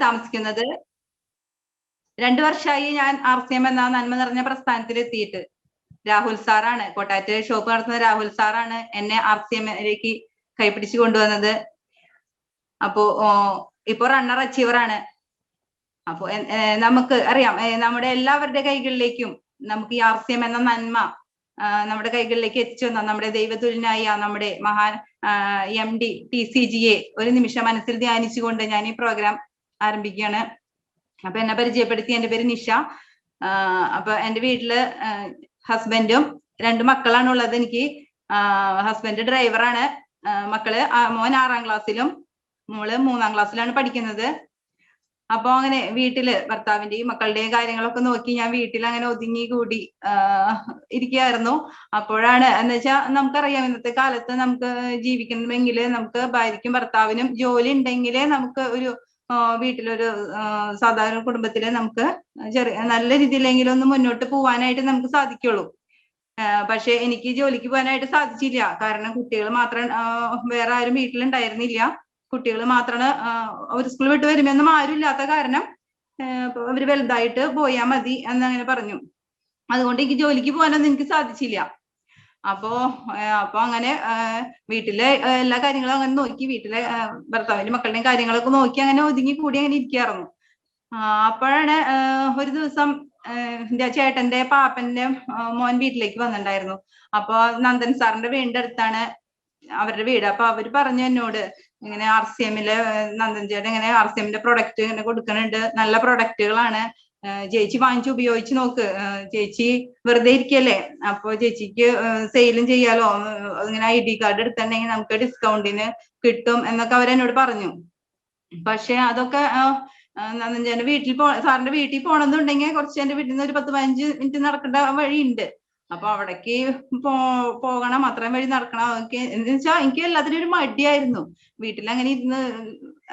താമസിക്കുന്നത്. 2 വർഷമായി ഞാൻ RCM എന്ന നന്മ നിറഞ്ഞ പ്രസ്ഥാനത്തിൽ എത്തിയിട്ട്. രാഹുൽ സാറാണ്, കോട്ടാറ്റ് ഷോപ്പ് നടത്തുന്ന രാഹുൽ സാറാണ് എന്നെ RCMലേക്ക് കൈപിടിച്ച് കൊണ്ടുവന്നത്. അപ്പോ ഇപ്പൊ റണ്ണർ അച്ചീവർ ആണ്. അപ്പൊ നമുക്ക് അറിയാം, നമ്മുടെ എല്ലാവരുടെ കൈകളിലേക്കും നമുക്ക് ഈ RCM എന്ന നന്മ നമ്മുടെ കൈകളിലേക്ക് എത്തിച്ചു തന്ന നമ്മുടെ ദൈവതുല്യനായ നമ്മുടെ മഹാൻ MD TCGയെ ഒരു നിമിഷം മനസ്സിൽ ധ്യാനിച്ചുകൊണ്ട് ഞാൻ ഈ പ്രോഗ്രാം ആരംഭിക്കുകയാണ്. അപ്പൊ എന്നെ പരിചയപ്പെടുത്തി, എൻ്റെ പേര് നിഷ. അപ്പൊ എൻ്റെ വീട്ടില് ഹസ്ബൻഡും 2 മക്കളാണ് ഉള്ളത് എനിക്ക്. ഹസ്ബൻഡ് ഡ്രൈവറാണ്. മക്കള് മോൻ 6ാം ക്ലാസ്സിലും മോള് 3ാം ക്ലാസ്സിലാണ് പഠിക്കുന്നത്. അപ്പൊ അങ്ങനെ വീട്ടില് ഭർത്താവിന്റെയും മക്കളുടെയും കാര്യങ്ങളൊക്കെ നോക്കി ഞാൻ വീട്ടിൽ അങ്ങനെ ഒതുങ്ങി കൂടി ഇരിക്കുകയായിരുന്നു. അപ്പോഴാണ് എന്ന് വെച്ചാൽ നമുക്കറിയാം, ഇന്നത്തെ കാലത്ത് നമുക്ക് ജീവിക്കണമെങ്കിൽ നമുക്ക് ഭാര്യയ്ക്കും ഭർത്താവിനും ജോലി ഉണ്ടെങ്കിലേ നമുക്ക് ഒരു വീട്ടിലൊരു സാധാരണ കുടുംബത്തില് നമുക്ക് നല്ല രീതിയിലെങ്കിലും ഒന്ന് മുന്നോട്ട് പോവാനായിട്ട് നമുക്ക് സാധിക്കുള്ളൂ. പക്ഷെ എനിക്ക് ജോലിക്ക് പോകാനായിട്ട് സാധിച്ചില്ല. കാരണം കുട്ടികൾ മാത്രം, വേറെ ആരും വീട്ടിലുണ്ടായിരുന്നില്ല. കുട്ടികൾ മാത്രമാണ്. അവർ സ്കൂൾ വിട്ട് വരുമെന്നും ആരും ഇല്ലാത്ത കാരണം അവര് വലുതായിട്ട് പോയാൽ മതി എന്നങ്ങനെ പറഞ്ഞു. അതുകൊണ്ട് എനിക്ക് ജോലിക്ക് പോകാനൊന്നും എനിക്ക് സാധിച്ചില്ല. അപ്പോ അങ്ങനെ വീട്ടിലെ എല്ലാ കാര്യങ്ങളും അങ്ങനെ നോക്കി, വീട്ടിലെ ഭർത്താവിന്റെ മക്കളുടെയും കാര്യങ്ങളൊക്കെ നോക്കി അങ്ങനെ ഒതുങ്ങി കൂടി അങ്ങനെ ഇരിക്കായിരുന്നു. അപ്പോഴാണ് ഒരു ദിവസം എന്റെ ചേട്ടന്റെ പാപ്പന്റെ മോൻ വീട്ടിലേക്ക് വന്നിട്ടുണ്ടായിരുന്നു. അപ്പൊ നന്ദൻ സാറിന്റെ വീടിന്റെ അടുത്താണ് അവരുടെ വീട്. അപ്പൊ അവര് പറഞ്ഞു എന്നോട്, ഇങ്ങനെ RCMല് നന്ദൻ ചേട്ടൻ ഇങ്ങനെ RCMന്റെ പ്രൊഡക്റ്റ് ഇങ്ങനെ കൊടുക്കുന്നുണ്ട്, നല്ല പ്രൊഡക്റ്റുകളാണ്, ചേച്ചി വാങ്ങിച്ച് ഉപയോഗിച്ച് നോക്ക്, ചേച്ചി വെറുതെ ഇരിക്കല്ലേ, അപ്പൊ ചേച്ചിക്ക് സെയിലും ചെയ്യാലോ, ഇങ്ങനെ ID കാർഡ് എടുത്തിട്ടുണ്ടെങ്കിൽ നമുക്ക് ഡിസ്കൗണ്ടിന് കിട്ടും എന്നൊക്കെ അവരെന്നോട് പറഞ്ഞു. പക്ഷെ അതൊക്കെ നന്ദൻ ചേട്ടന്റെ സാറിന്റെ വീട്ടിൽ പോകണമെന്നുണ്ടെങ്കിൽ കുറച്ച് എന്റെ വീട്ടിൽ നിന്ന് ഒരു 10-15 മിനിറ്റ് നടക്കേണ്ട വഴിയുണ്ട്. അപ്പൊ അവിടേക്ക് പോകണം, അത്രയും വഴി നടക്കണം. എന്ന് വെച്ചാൽ എനിക്ക് എല്ലാത്തിനും ഒരു മടിയായിരുന്നു. വീട്ടിൽ അങ്ങനെ ഇരുന്ന്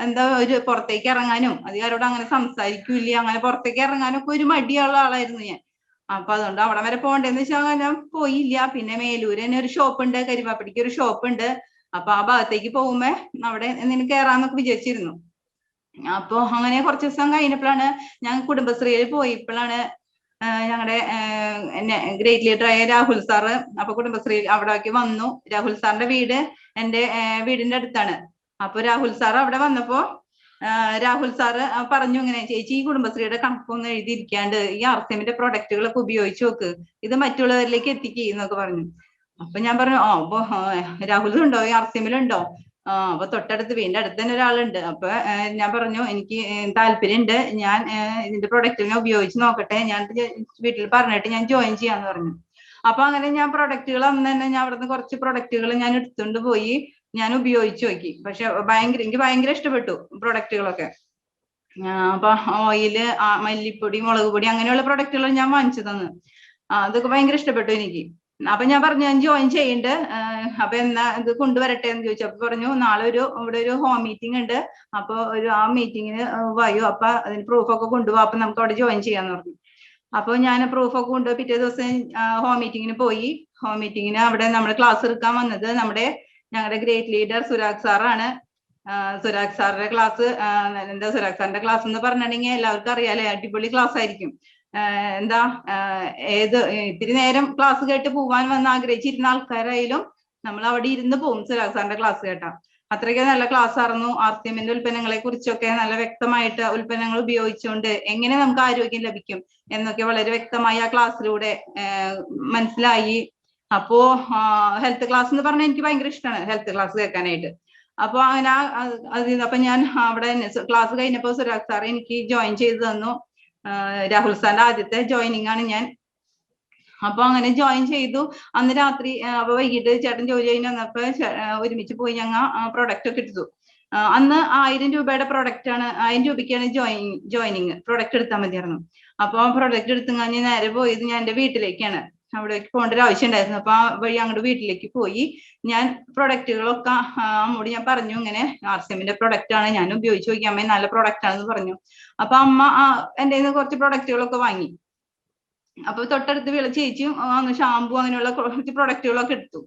എന്താ ഒരു പുറത്തേക്ക് ഇറങ്ങാനും, അധികാരോട് അങ്ങനെ സംസാരിക്കൂല, അങ്ങനെ പുറത്തേക്ക് ഇറങ്ങാനൊക്കെ ഒരു മടിയുള്ള ആളായിരുന്നു ഞാൻ. അപ്പൊ അതുകൊണ്ട് അവിടെ വരെ പോകണ്ടെന്ന് വെച്ചാൽ ഞാൻ പോയില്ല. പിന്നെ മേലൂര് തന്നെ ഒരു ഷോപ്പ് ഉണ്ട്, കരിവാപ്പടിക്ക് ഒരു ഷോപ്പ് ഉണ്ട്. അപ്പൊ ആ ഭാഗത്തേക്ക് പോകുമ്പോ അവിടെ എന്തെങ്കിലും കയറാന്നൊക്കെ വിചാരിച്ചിരുന്നു. അപ്പൊ അങ്ങനെ കുറച്ച് ദിവസം കഴിഞ്ഞപ്പോഴാണ് ഞാൻ കുടുംബശ്രീയിൽ പോയപ്പോഴാണ് ഞങ്ങളുടെ ഗ്രേറ്റ് ലീഡറായ രാഹുൽ സാറ് അപ്പൊ കുടുംബശ്രീ അവിടേക്ക് വന്നു. രാഹുൽ സാറിന്റെ വീട് എൻ്റെ വീടിന്റെ അടുത്താണ്. അപ്പൊ രാഹുൽ സാർ അവിടെ വന്നപ്പോ രാഹുൽ സാറ് പറഞ്ഞു, ഇങ്ങനെ ചേച്ചി ഈ കുടുംബശ്രീയുടെ കണക്കൊന്നും എഴുതിയിരിക്കാണ്ട് ഈ RCMന്റെ പ്രൊഡക്റ്റുകളൊക്കെ ഉപയോഗിച്ച് നോക്ക്, ഇത് മറ്റുള്ളവരിലേക്ക് എത്തിക്കുക എന്നൊക്കെ പറഞ്ഞു. അപ്പൊ ഞാൻ പറഞ്ഞു, അപ്പൊ രാഹുലുണ്ടോ, ഈ RCMലുണ്ടോ? അപ്പൊ തൊട്ടടുത്ത് വീടിന്റെ അടുത്ത് തന്നെ ഒരാളുണ്ട്. അപ്പൊ ഞാൻ പറഞ്ഞു, എനിക്ക് താല്പര്യമുണ്ട്, ഞാൻ ഇതിന്റെ പ്രൊഡക്റ്റിനെ ഉപയോഗിച്ച് നോക്കട്ടെ, ഞാൻ വീട്ടിൽ പറഞ്ഞിട്ട് ഞാൻ ജോയിൻ ചെയ്യാന്ന് പറഞ്ഞു. അപ്പൊ അങ്ങനെ ഞാൻ പ്രൊഡക്റ്റുകൾ അന്ന് തന്നെ ഞാൻ അവിടുന്ന് കുറച്ച് പ്രൊഡക്റ്റുകൾ ഞാൻ എടുത്തുകൊണ്ട് പോയി ഞാൻ ഉപയോഗിച്ച് നോക്കി. പക്ഷെ എനിക്ക് ഭയങ്കര ഇഷ്ടപ്പെട്ടു പ്രൊഡക്റ്റുകളൊക്കെ. അപ്പൊ ഓയില്, മല്ലിപ്പൊടി, മുളക് പൊടി അങ്ങനെയുള്ള പ്രൊഡക്റ്റുകൾ ഞാൻ വാങ്ങിച്ചു തന്നു. അതൊക്കെ ഭയങ്കര ഇഷ്ടപ്പെട്ടു എനിക്ക്. അപ്പൊ ഞാൻ പറഞ്ഞു, ഞാൻ ജോയിൻ ചെയ്യണ്ട്, അപ്പൊ എന്നാ ഇത് കൊണ്ടുവരട്ടെ എന്ന് ചോദിച്ചു. അപ്പൊ പറഞ്ഞു, നാളെ ഇവിടെ ഒരു ഹോം മീറ്റിംഗ് ഉണ്ട്, അപ്പൊ ആ മീറ്റിങ്ങിന് വരൂ, അപ്പൊ അതിന് പ്രൂഫൊക്കെ കൊണ്ടുപോകാം, അപ്പൊ നമുക്ക് അവിടെ ജോയിൻ ചെയ്യാന്ന് പറഞ്ഞു. അപ്പൊ ഞാൻ പ്രൂഫൊക്കെ കൊണ്ടുപോയി പിറ്റേ ദിവസം ഹോം മീറ്റിങ്ങിന് പോയി. ഹോം മീറ്റിങ്ങിന് അവിടെ നമ്മുടെ ക്ലാസ് എടുക്കാൻ വന്നത് ഞങ്ങളുടെ ഗ്രേറ്റ് ലീഡർ സുരാഗ് സാറാണ്. സുരാഗ് സാറിന്റെ ക്ലാസ്, എന്താ സുരാഗ് സാറിന്റെ ക്ലാസ് എന്ന് പറഞ്ഞിട്ടുണ്ടെങ്കിൽ എല്ലാവർക്കും അറിയാലേ, അടിപൊളി ക്ലാസ് ആയിരിക്കും. ഇത്തിരി നേരം ക്ലാസ് കേട്ട് പോവാൻ വന്ന് ആഗ്രഹിച്ചിരുന്ന ആൾക്കാരായാലും നമ്മൾ അവിടെ ഇരുന്ന് പോകും സുരാഗ് സാറിന്റെ ക്ലാസ് കേട്ടാ. അത്രയ്ക്ക് നല്ല ക്ലാസ് ആയിരുന്നു. RCMന്റെ ഉൽപ്പന്നങ്ങളെ കുറിച്ചൊക്കെ നല്ല വ്യക്തമായിട്ട്, ഉൽപ്പന്നങ്ങൾ ഉപയോഗിച്ചുകൊണ്ട് എങ്ങനെ നമുക്ക് ആരോഗ്യം ലഭിക്കും എന്നൊക്കെ വളരെ വ്യക്തമായി ആ ക്ലാസ്സിലൂടെ മനസ്സിലായി. അപ്പോ ഹെൽത്ത് ക്ലാസ് എന്ന് പറഞ്ഞാൽ എനിക്ക് ഭയങ്കര ഇഷ്ടമാണ് ഹെൽത്ത് ക്ലാസ് കേൾക്കാനായിട്ട്. അപ്പൊ അങ്ങനെ അപ്പൊ ഞാൻ അവിടെ ക്ലാസ് കഴിഞ്ഞപ്പോ സുരാഗ് സാർ എനിക്ക് ജോയിൻ ചെയ്തു തന്നു. രാഹുൽ സാറിന്റെ ആദ്യത്തെ ജോയിനിങ് ആണ് ഞാൻ. അപ്പൊ അങ്ങനെ ജോയിൻ ചെയ്തു. അന്ന് രാത്രി അപ്പൊ വൈകിട്ട് ചേട്ടൻ ജോലി കഴിഞ്ഞ് വന്നപ്പോ ഒരുമിച്ച് പോയി ഞങ്ങൾ പ്രൊഡക്റ്റ് ഒക്കെ എടുത്തു. അന്ന് 1000 രൂപയുടെ പ്രൊഡക്റ്റ് ആണ്, 1000 രൂപയ്ക്കാണ് ജോയിനിങ്. പ്രൊഡക്റ്റ് എടുത്താൽ മതിയായിരുന്നു. അപ്പൊ പ്രൊഡക്റ്റ് എടുത്തു കഴിഞ്ഞ് നേരെ പോയത് ഞാൻ എൻ്റെ വീട്ടിലേക്കാണ്. അവിടേക്ക് പോകേണ്ട ഒരു ആവശ്യം ഉണ്ടായിരുന്നു. അപ്പൊ ആ വഴി അങ്ങോട്ട് വീട്ടിലേക്ക് പോയി ഞാൻ പ്രൊഡക്റ്റുകളൊക്കെ അമ്മോട് ഞാൻ പറഞ്ഞു, ഇങ്ങനെ RCMന്റെ പ്രൊഡക്റ്റ് ആണ്, ഞാൻ ഉപയോഗിച്ച് നോക്കി, അമ്മ നല്ല പ്രൊഡക്റ്റ് ആണെന്ന് പറഞ്ഞു. അപ്പൊ അമ്മ എൻ്റെ കയ്യിൽ നിന്ന് കുറച്ച് പ്രൊഡക്റ്റുകളൊക്കെ വാങ്ങി. അപ്പൊ തൊട്ടടുത്ത് ചേച്ചിയും ഷാമ്പു അങ്ങനെയുള്ള കുറച്ച് പ്രൊഡക്റ്റുകളൊക്കെ എടുത്തു.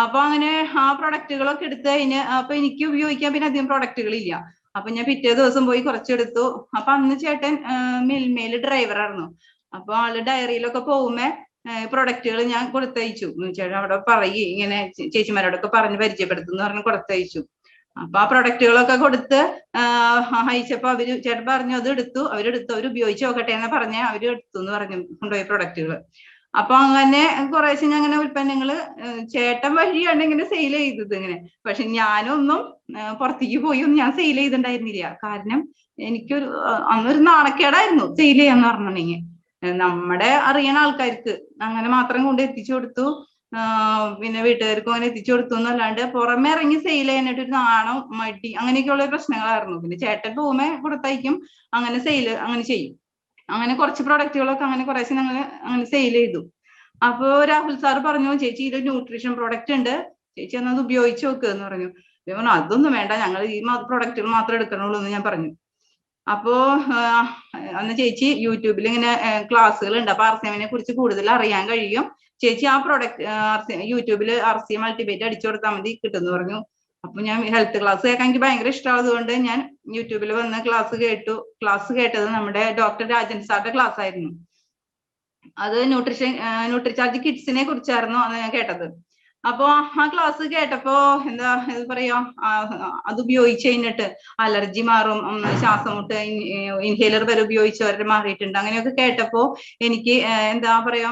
അപ്പൊ അങ്ങനെ ആ പ്രൊഡക്റ്റുകളൊക്കെ എടുത്ത് അപ്പൊ എനിക്ക് ഉപയോഗിക്കാൻ പിന്നെ അധികം പ്രൊഡക്റ്റുകൾ ഇല്ല. അപ്പൊ ഞാൻ പിറ്റേ ദിവസം പോയി കുറച്ചെടുത്തു. അപ്പൊ അന്ന് ചേട്ടൻ മിൽമയില് ഡ്രൈവറായിരുന്നു. അപ്പൊ ആള് ഡയറിയിലൊക്കെ പോകുമ്പോ പ്രൊഡക്റ്റുകൾ ഞാൻ കൊടുത്തയച്ചു. ചേട്ടൻ അവിടെ പറയും ഇങ്ങനെ ചേച്ചിമാരോടൊക്കെ പറഞ്ഞ് പരിചയപ്പെടുത്തുന്ന പറഞ്ഞ് കൊടുത്തയച്ചു. അപ്പൊ ആ പ്രൊഡക്റ്റുകളൊക്കെ കൊടുത്ത് അയച്ചപ്പോ ചേട്ടൻ പറഞ്ഞു അത് എടുത്തു, അവര് ഉപയോഗിച്ച് നോക്കട്ടെ എന്ന് പറഞ്ഞ് അവര് എടുത്തു എന്ന് പറഞ്ഞു കൊണ്ടുപോയി പ്രൊഡക്റ്റുകൾ. അപ്പൊ അങ്ങനെ കുറേശ്ശെ ഞാൻ അങ്ങനെ ഉൽപ്പന്നങ്ങള് ചേട്ടൻ വഴിയാണ് ഇങ്ങനെ സെയിൽ ചെയ്തത് ഇങ്ങനെ. പക്ഷെ ഞാനൊന്നും പുറത്തേക്ക് പോയി ഒന്നും ഞാൻ സെയിൽ ചെയ്തിട്ടുണ്ടായിരുന്നില്ല. കാരണം എനിക്കൊരു അന്നൊരു നാണക്കേടായിരുന്നു സെയിൽ ചെയ്യാന്ന് പറഞ്ഞിട്ടുണ്ടെങ്കിൽ. നമ്മുടെ അറിയണ ആൾക്കാർക്ക് അങ്ങനെ മാത്രം കൊണ്ട് എത്തിച്ചു കൊടുത്തു. പിന്നെ വീട്ടുകാർക്കും അങ്ങനെ എത്തിച്ചു കൊടുത്തു എന്നല്ലാണ്ട് പുറമെ ഇറങ്ങി സെയിൽ ചെയ്യാനായിട്ട് ഒരു നാണം, മടി അങ്ങനെയൊക്കെയുള്ള പ്രശ്നങ്ങളായിരുന്നു. പിന്നെ ചേട്ടൻ പോകുമ്പോ കൊടുത്തയക്കും, അങ്ങനെ അങ്ങനെ ചെയ്യും. അങ്ങനെ കുറച്ച് പ്രൊഡക്റ്റുകളൊക്കെ അങ്ങനെ കുറേശ്ശെ ഞങ്ങൾ അങ്ങനെ സെയിൽ ചെയ്തു. അപ്പോ രാഹുൽ സാർ പറഞ്ഞു, ചേച്ചി ഇത് ന്യൂട്രീഷൻ പ്രൊഡക്റ്റ് ഉണ്ട്, ചേച്ചി അത് ഉപയോഗിച്ച് നോക്കുക എന്ന് പറഞ്ഞു. ഞാൻ പറഞ്ഞു അതൊന്നും വേണ്ട, ഞങ്ങൾ ഈ പ്രൊഡക്റ്റുകൾ മാത്രമേ എടുക്കണുള്ളൂ എന്ന് ഞാൻ പറഞ്ഞു. അപ്പോ അന്ന് ചേച്ചി യൂട്യൂബിൽ ഇങ്ങനെ ക്ലാസ്സുകൾ ഉണ്ട്, അപ്പൊ ആർസിഎമ്മിനെ കുറിച്ച് കൂടുതൽ അറിയാൻ കഴിയും, ചേച്ചി ആ പ്രൊഡക്റ്റ് യൂട്യൂബിൽ ആർസിഎം മൾട്ടിബേറ്റ് അടിച്ചു കൊടുത്താൽ മതി കിട്ടുമെന്ന് പറഞ്ഞു. അപ്പൊ ഞാൻ ഹെൽത്ത് ക്ലാസ് കേൾക്കാൻ എനിക്ക് ഭയങ്കര ഇഷ്ടമായതുകൊണ്ട് ഞാൻ യൂട്യൂബിൽ വന്ന് ക്ലാസ് കേട്ടു. ക്ലാസ് കേട്ടത് നമ്മുടെ ഡോക്ടർ രാജൻ സാറിന്റെ ക്ലാസ് ആയിരുന്നു. അത് ന്യൂട്രിചാർജ് കിഡ്സിനെ കുറിച്ചായിരുന്നു അന്ന് ഞാൻ കേട്ടത്. അപ്പൊ ആ ക്ലാസ് കേട്ടപ്പോ എന്താ പറയാ, അത് ഉപയോഗിച്ച് കഴിഞ്ഞിട്ട് അലർജി മാറും, ശ്വാസമുട്ട് ഇൻഹേലർ വരെ ഉപയോഗിച്ചവരെ മാറിയിട്ടുണ്ട്, അങ്ങനെയൊക്കെ കേട്ടപ്പോ എനിക്ക് എന്താ പറയാ,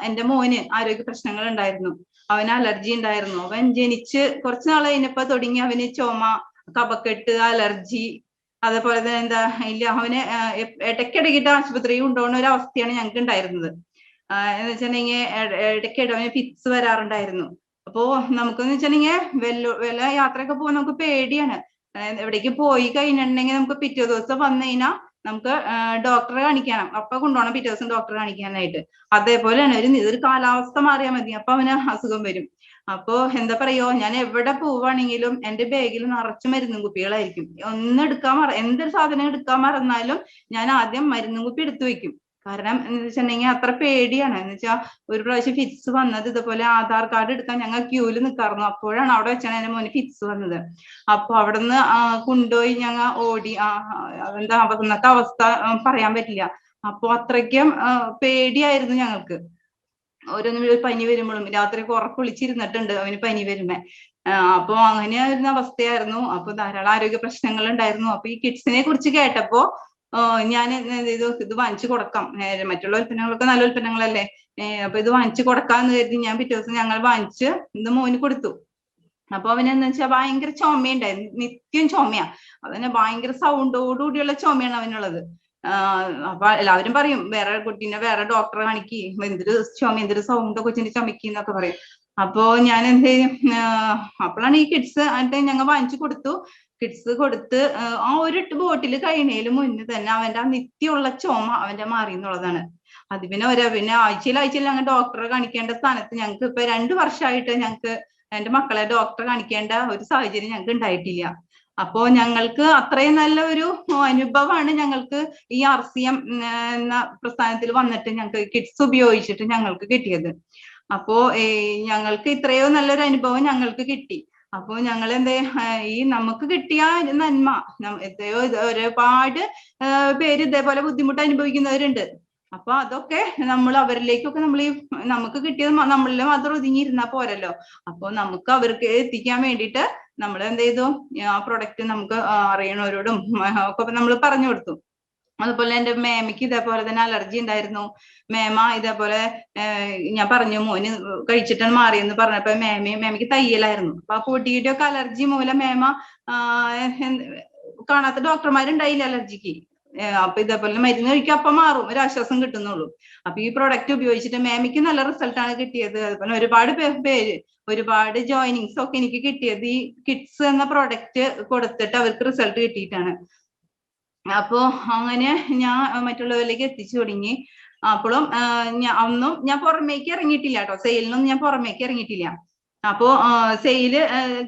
എന്റെ മോന് ആരോഗ്യ പ്രശ്നങ്ങൾ ഉണ്ടായിരുന്നു, അവന് അലർജി ഉണ്ടായിരുന്നു. അവൻ ജനിച്ച് കുറച്ച് നാൾ കഴിഞ്ഞപ്പോ തുടങ്ങി അവന് ചുമ, കഫക്കെട്ട്, അലർജി, അതേപോലെ തന്നെ എന്താ ഇല്ല അവന് ഇടയ്ക്കിടയ്ക്കിട്ട് ആശുപത്രിയിൽ കൊണ്ടുപോകുന്ന ഒരു അവസ്ഥയാണ് ഞങ്ങൾക്ക് ഉണ്ടായിരുന്നത്. എന്ന് വെച്ചിട്ടുണ്ടെങ്കിൽ ഇടയ്ക്കിടെ അവന് ഫിറ്റ്സ് വരാറുണ്ടായിരുന്നു. അപ്പോ നമുക്കെന്ന് വെച്ചിട്ടുണ്ടെങ്കിൽ വല്ല യാത്രയൊക്കെ പോകാൻ നമുക്ക് പേടിയാണ്. എവിടേക്ക് പോയി കഴിഞ്ഞിട്ടുണ്ടെങ്കിൽ നമുക്ക് പിറ്റേ ദിവസം വന്നു കഴിഞ്ഞാൽ നമുക്ക് ഡോക്ടറെ കാണിക്കണം, അപ്പൊ കൊണ്ടുപോകണം പിറ്റേ ദിവസം ഡോക്ടറെ കാണിക്കാനായിട്ട്. അതേപോലെയാണ് ഒരു കാലാവസ്ഥ മാറിയാൽ മതി അപ്പൊ അവന് അസുഖം വരും. അപ്പോ എന്താ പറയോ, ഞാൻ എവിടെ പോവാണെങ്കിലും എന്റെ ബാഗിൽ നിറച്ച് മരുന്നും കുപ്പികളായിരിക്കും. എന്തൊരു സാധനം എടുക്കാൻ മറന്നാലും ഞാൻ ആദ്യം മരുന്നും കുപ്പി എടുത്തു വെക്കും. കാരണം എന്ന് വെച്ചിട്ടുണ്ടെങ്കിൽ അത്ര പേടിയാണ്. എന്ന് വെച്ചാൽ ഒരു പ്രാവശ്യം ഫിറ്റ്സ് വന്നത് ഇതുപോലെ ആധാർ കാർഡ് എടുക്കാൻ ഞങ്ങൾ ക്യൂവിൽ നിൽക്കാറുന്നു. അപ്പോഴാണ് അവിടെ വെച്ചാണ് എന്റെ മോന് ഫിറ്റ്സ് വന്നത്. അപ്പൊ അവിടുന്ന് കൊണ്ടുപോയി ഞങ്ങൾ ഓടി. എന്താ അന്നത്തെ അവസ്ഥ പറയാൻ പറ്റില്ല. അപ്പൊ അത്രയ്ക്കും പേടിയായിരുന്നു ഞങ്ങൾക്ക്. ഓരോന്നും പനി വരുമ്പോഴും രാത്രി ഉറക്കൊളിച്ചിരുന്നിട്ടുണ്ട് അവന് പനി വരുമ്പോ. അപ്പൊ അങ്ങനെയായിരുന്ന അവസ്ഥയായിരുന്നു. അപ്പൊ ധാരാളം ആരോഗ്യ പ്രശ്നങ്ങൾ ഉണ്ടായിരുന്നു. അപ്പൊ ഈ കിഡ്സിനെ കുറിച്ച് കേട്ടപ്പോ ഞാൻ ഇത് വാങ്ങിച്ചു കൊടുക്കാം, മറ്റുള്ള ഉൽപ്പന്നങ്ങളൊക്കെ നല്ല ഉൽപ്പന്നങ്ങളല്ലേ, അപ്പൊ ഇത് വാങ്ങിച്ചു കൊടുക്കാന്ന് കരുതി ഞാൻ പിറ്റേ ദിവസം ഞങ്ങൾ വാങ്ങിച്ച് ഇത് മോന് കൊടുത്തു. അപ്പൊ അവനെന്ന് വെച്ചാൽ ഭയങ്കര ചുമയുണ്ടായിരുന്നു, നിത്യം ചുമയാ. അവന് ഭയങ്കര സൗണ്ടോടുകൂടിയുള്ള ചുമയാണ് അവനുള്ളത്. അപ്പൊ എല്ലാവരും പറയും വേറെ കുട്ടീനെ വേറെ ഡോക്ടറെ കാണിക്കി, എന്തൊരു ചുമ, എന്തൊരു സൗണ്ട് കൊച്ചിന്റെ ചുമക്കി എന്നൊക്കെ പറയും. അപ്പോ ഞാൻ എന്ത് ചെയ്യും, അപ്പോഴാണ് ഈ കിഡ്സ് ആയിട്ട് ഞങ്ങൾ വാങ്ങിച്ചു കൊടുത്തു. കിഡ്സ് കൊടുത്ത് ആ ഒരു ബോട്ടിൽ കഴിയുന്നതിന് മുന്നേ തന്നെ അവന്റെ ആ നിത്യമുള്ള ചുമ അവന്റെ മാറി എന്നുള്ളതാണ്. അത് പിന്നെ ആഴ്ചയിൽ ഞങ്ങൾ ഡോക്ടറെ കാണിക്കേണ്ട സ്ഥാനത്ത് ഞങ്ങൾക്ക് ഇപ്പൊ 2 വർഷമായിട്ട് ഞങ്ങൾക്ക് എന്റെ മക്കളെ ഡോക്ടറെ കാണിക്കേണ്ട ഒരു സാഹചര്യം ഞങ്ങൾക്ക് ഉണ്ടായിട്ടില്ല. അപ്പോ ഞങ്ങൾക്ക് അത്രയും നല്ല ഒരു അനുഭവമാണ് ഞങ്ങൾക്ക് ഈ ആർസിഎം എന്ന പ്രസ്ഥാനത്തിൽ വന്നിട്ട് ഞങ്ങൾക്ക് കിഡ്സ് ഉപയോഗിച്ചിട്ട് ഞങ്ങൾക്ക് കിട്ടിയത്. അപ്പോ ഞങ്ങൾക്ക് ഇത്രയോ നല്ലൊരു അനുഭവം ഞങ്ങൾക്ക് കിട്ടി. അപ്പോ ഞങ്ങൾ ഈ നമുക്ക് കിട്ടിയ നന്മ എത്രയോ ഒരുപാട് പേര് ഇതേപോലെ ബുദ്ധിമുട്ട് അനുഭവിക്കുന്നവരുണ്ട്. അപ്പൊ അതൊക്കെ നമ്മൾ അവരിലേക്കൊക്കെ നമുക്ക് കിട്ടിയത് നമ്മളിൽ മാത്രം ഒതുങ്ങിയിരുന്നാ പോരല്ലോ. അപ്പൊ നമുക്ക് അവർക്ക് എത്തിക്കാൻ വേണ്ടിയിട്ട് നമ്മൾ എന്ത് ചെയ്തു, ആ പ്രൊഡക്റ്റ് നമുക്ക് അറിയണവരോടും ഒക്കെ നമ്മൾ പറഞ്ഞു കൊടുത്തു. അതുപോലെ എന്റെ മേമയ്ക്ക് ഇതേപോലെ തന്നെ അലർജി ഉണ്ടായിരുന്നു. മേമ ഇതേപോലെ ഞാൻ പറഞ്ഞു മോന് കഴിച്ചിട്ടാണ് മാറിയെന്ന് പറഞ്ഞപ്പോ മേമയ്ക്ക് തയ്യലായിരുന്നു. അപ്പൊ ആ പൊടിയുടെ ഒക്കെ അലർജി മൂലം മേമ കാണാത്ത ഡോക്ടർമാരുണ്ടായില്ല അലർജിക്ക്. അപ്പൊ ഇതേപോലെ മരുന്ന് കഴിക്കാൻ അപ്പൊ മാറും, ഒരു ആശ്വാസം കിട്ടുന്നുള്ളൂ. അപ്പൊ ഈ പ്രൊഡക്റ്റ് ഉപയോഗിച്ചിട്ട് മേമയ്ക്ക് നല്ല റിസൾട്ടാണ് കിട്ടിയത്. അതുപോലെ ഒരുപാട് ജോയിനിങ്സ് ഒക്കെ എനിക്ക് കിട്ടിയത് ഈ കിഡ്സ് എന്ന പ്രൊഡക്റ്റ് കൊടുത്തിട്ട് അവർക്ക് റിസൾട്ട് കിട്ടിയിട്ടാണ്. അപ്പോ അങ്ങനെ ഞാൻ മറ്റുള്ളവരിലേക്ക് എത്തിച്ചു തുടങ്ങി. അപ്പോഴും ഒന്നും ഞാൻ പുറമേക്ക് ഇറങ്ങിയിട്ടില്ല കേട്ടോ, സെയിലിനൊന്നും ഞാൻ പുറമേക്ക് ഇറങ്ങിയിട്ടില്ല. അപ്പോ സെയില്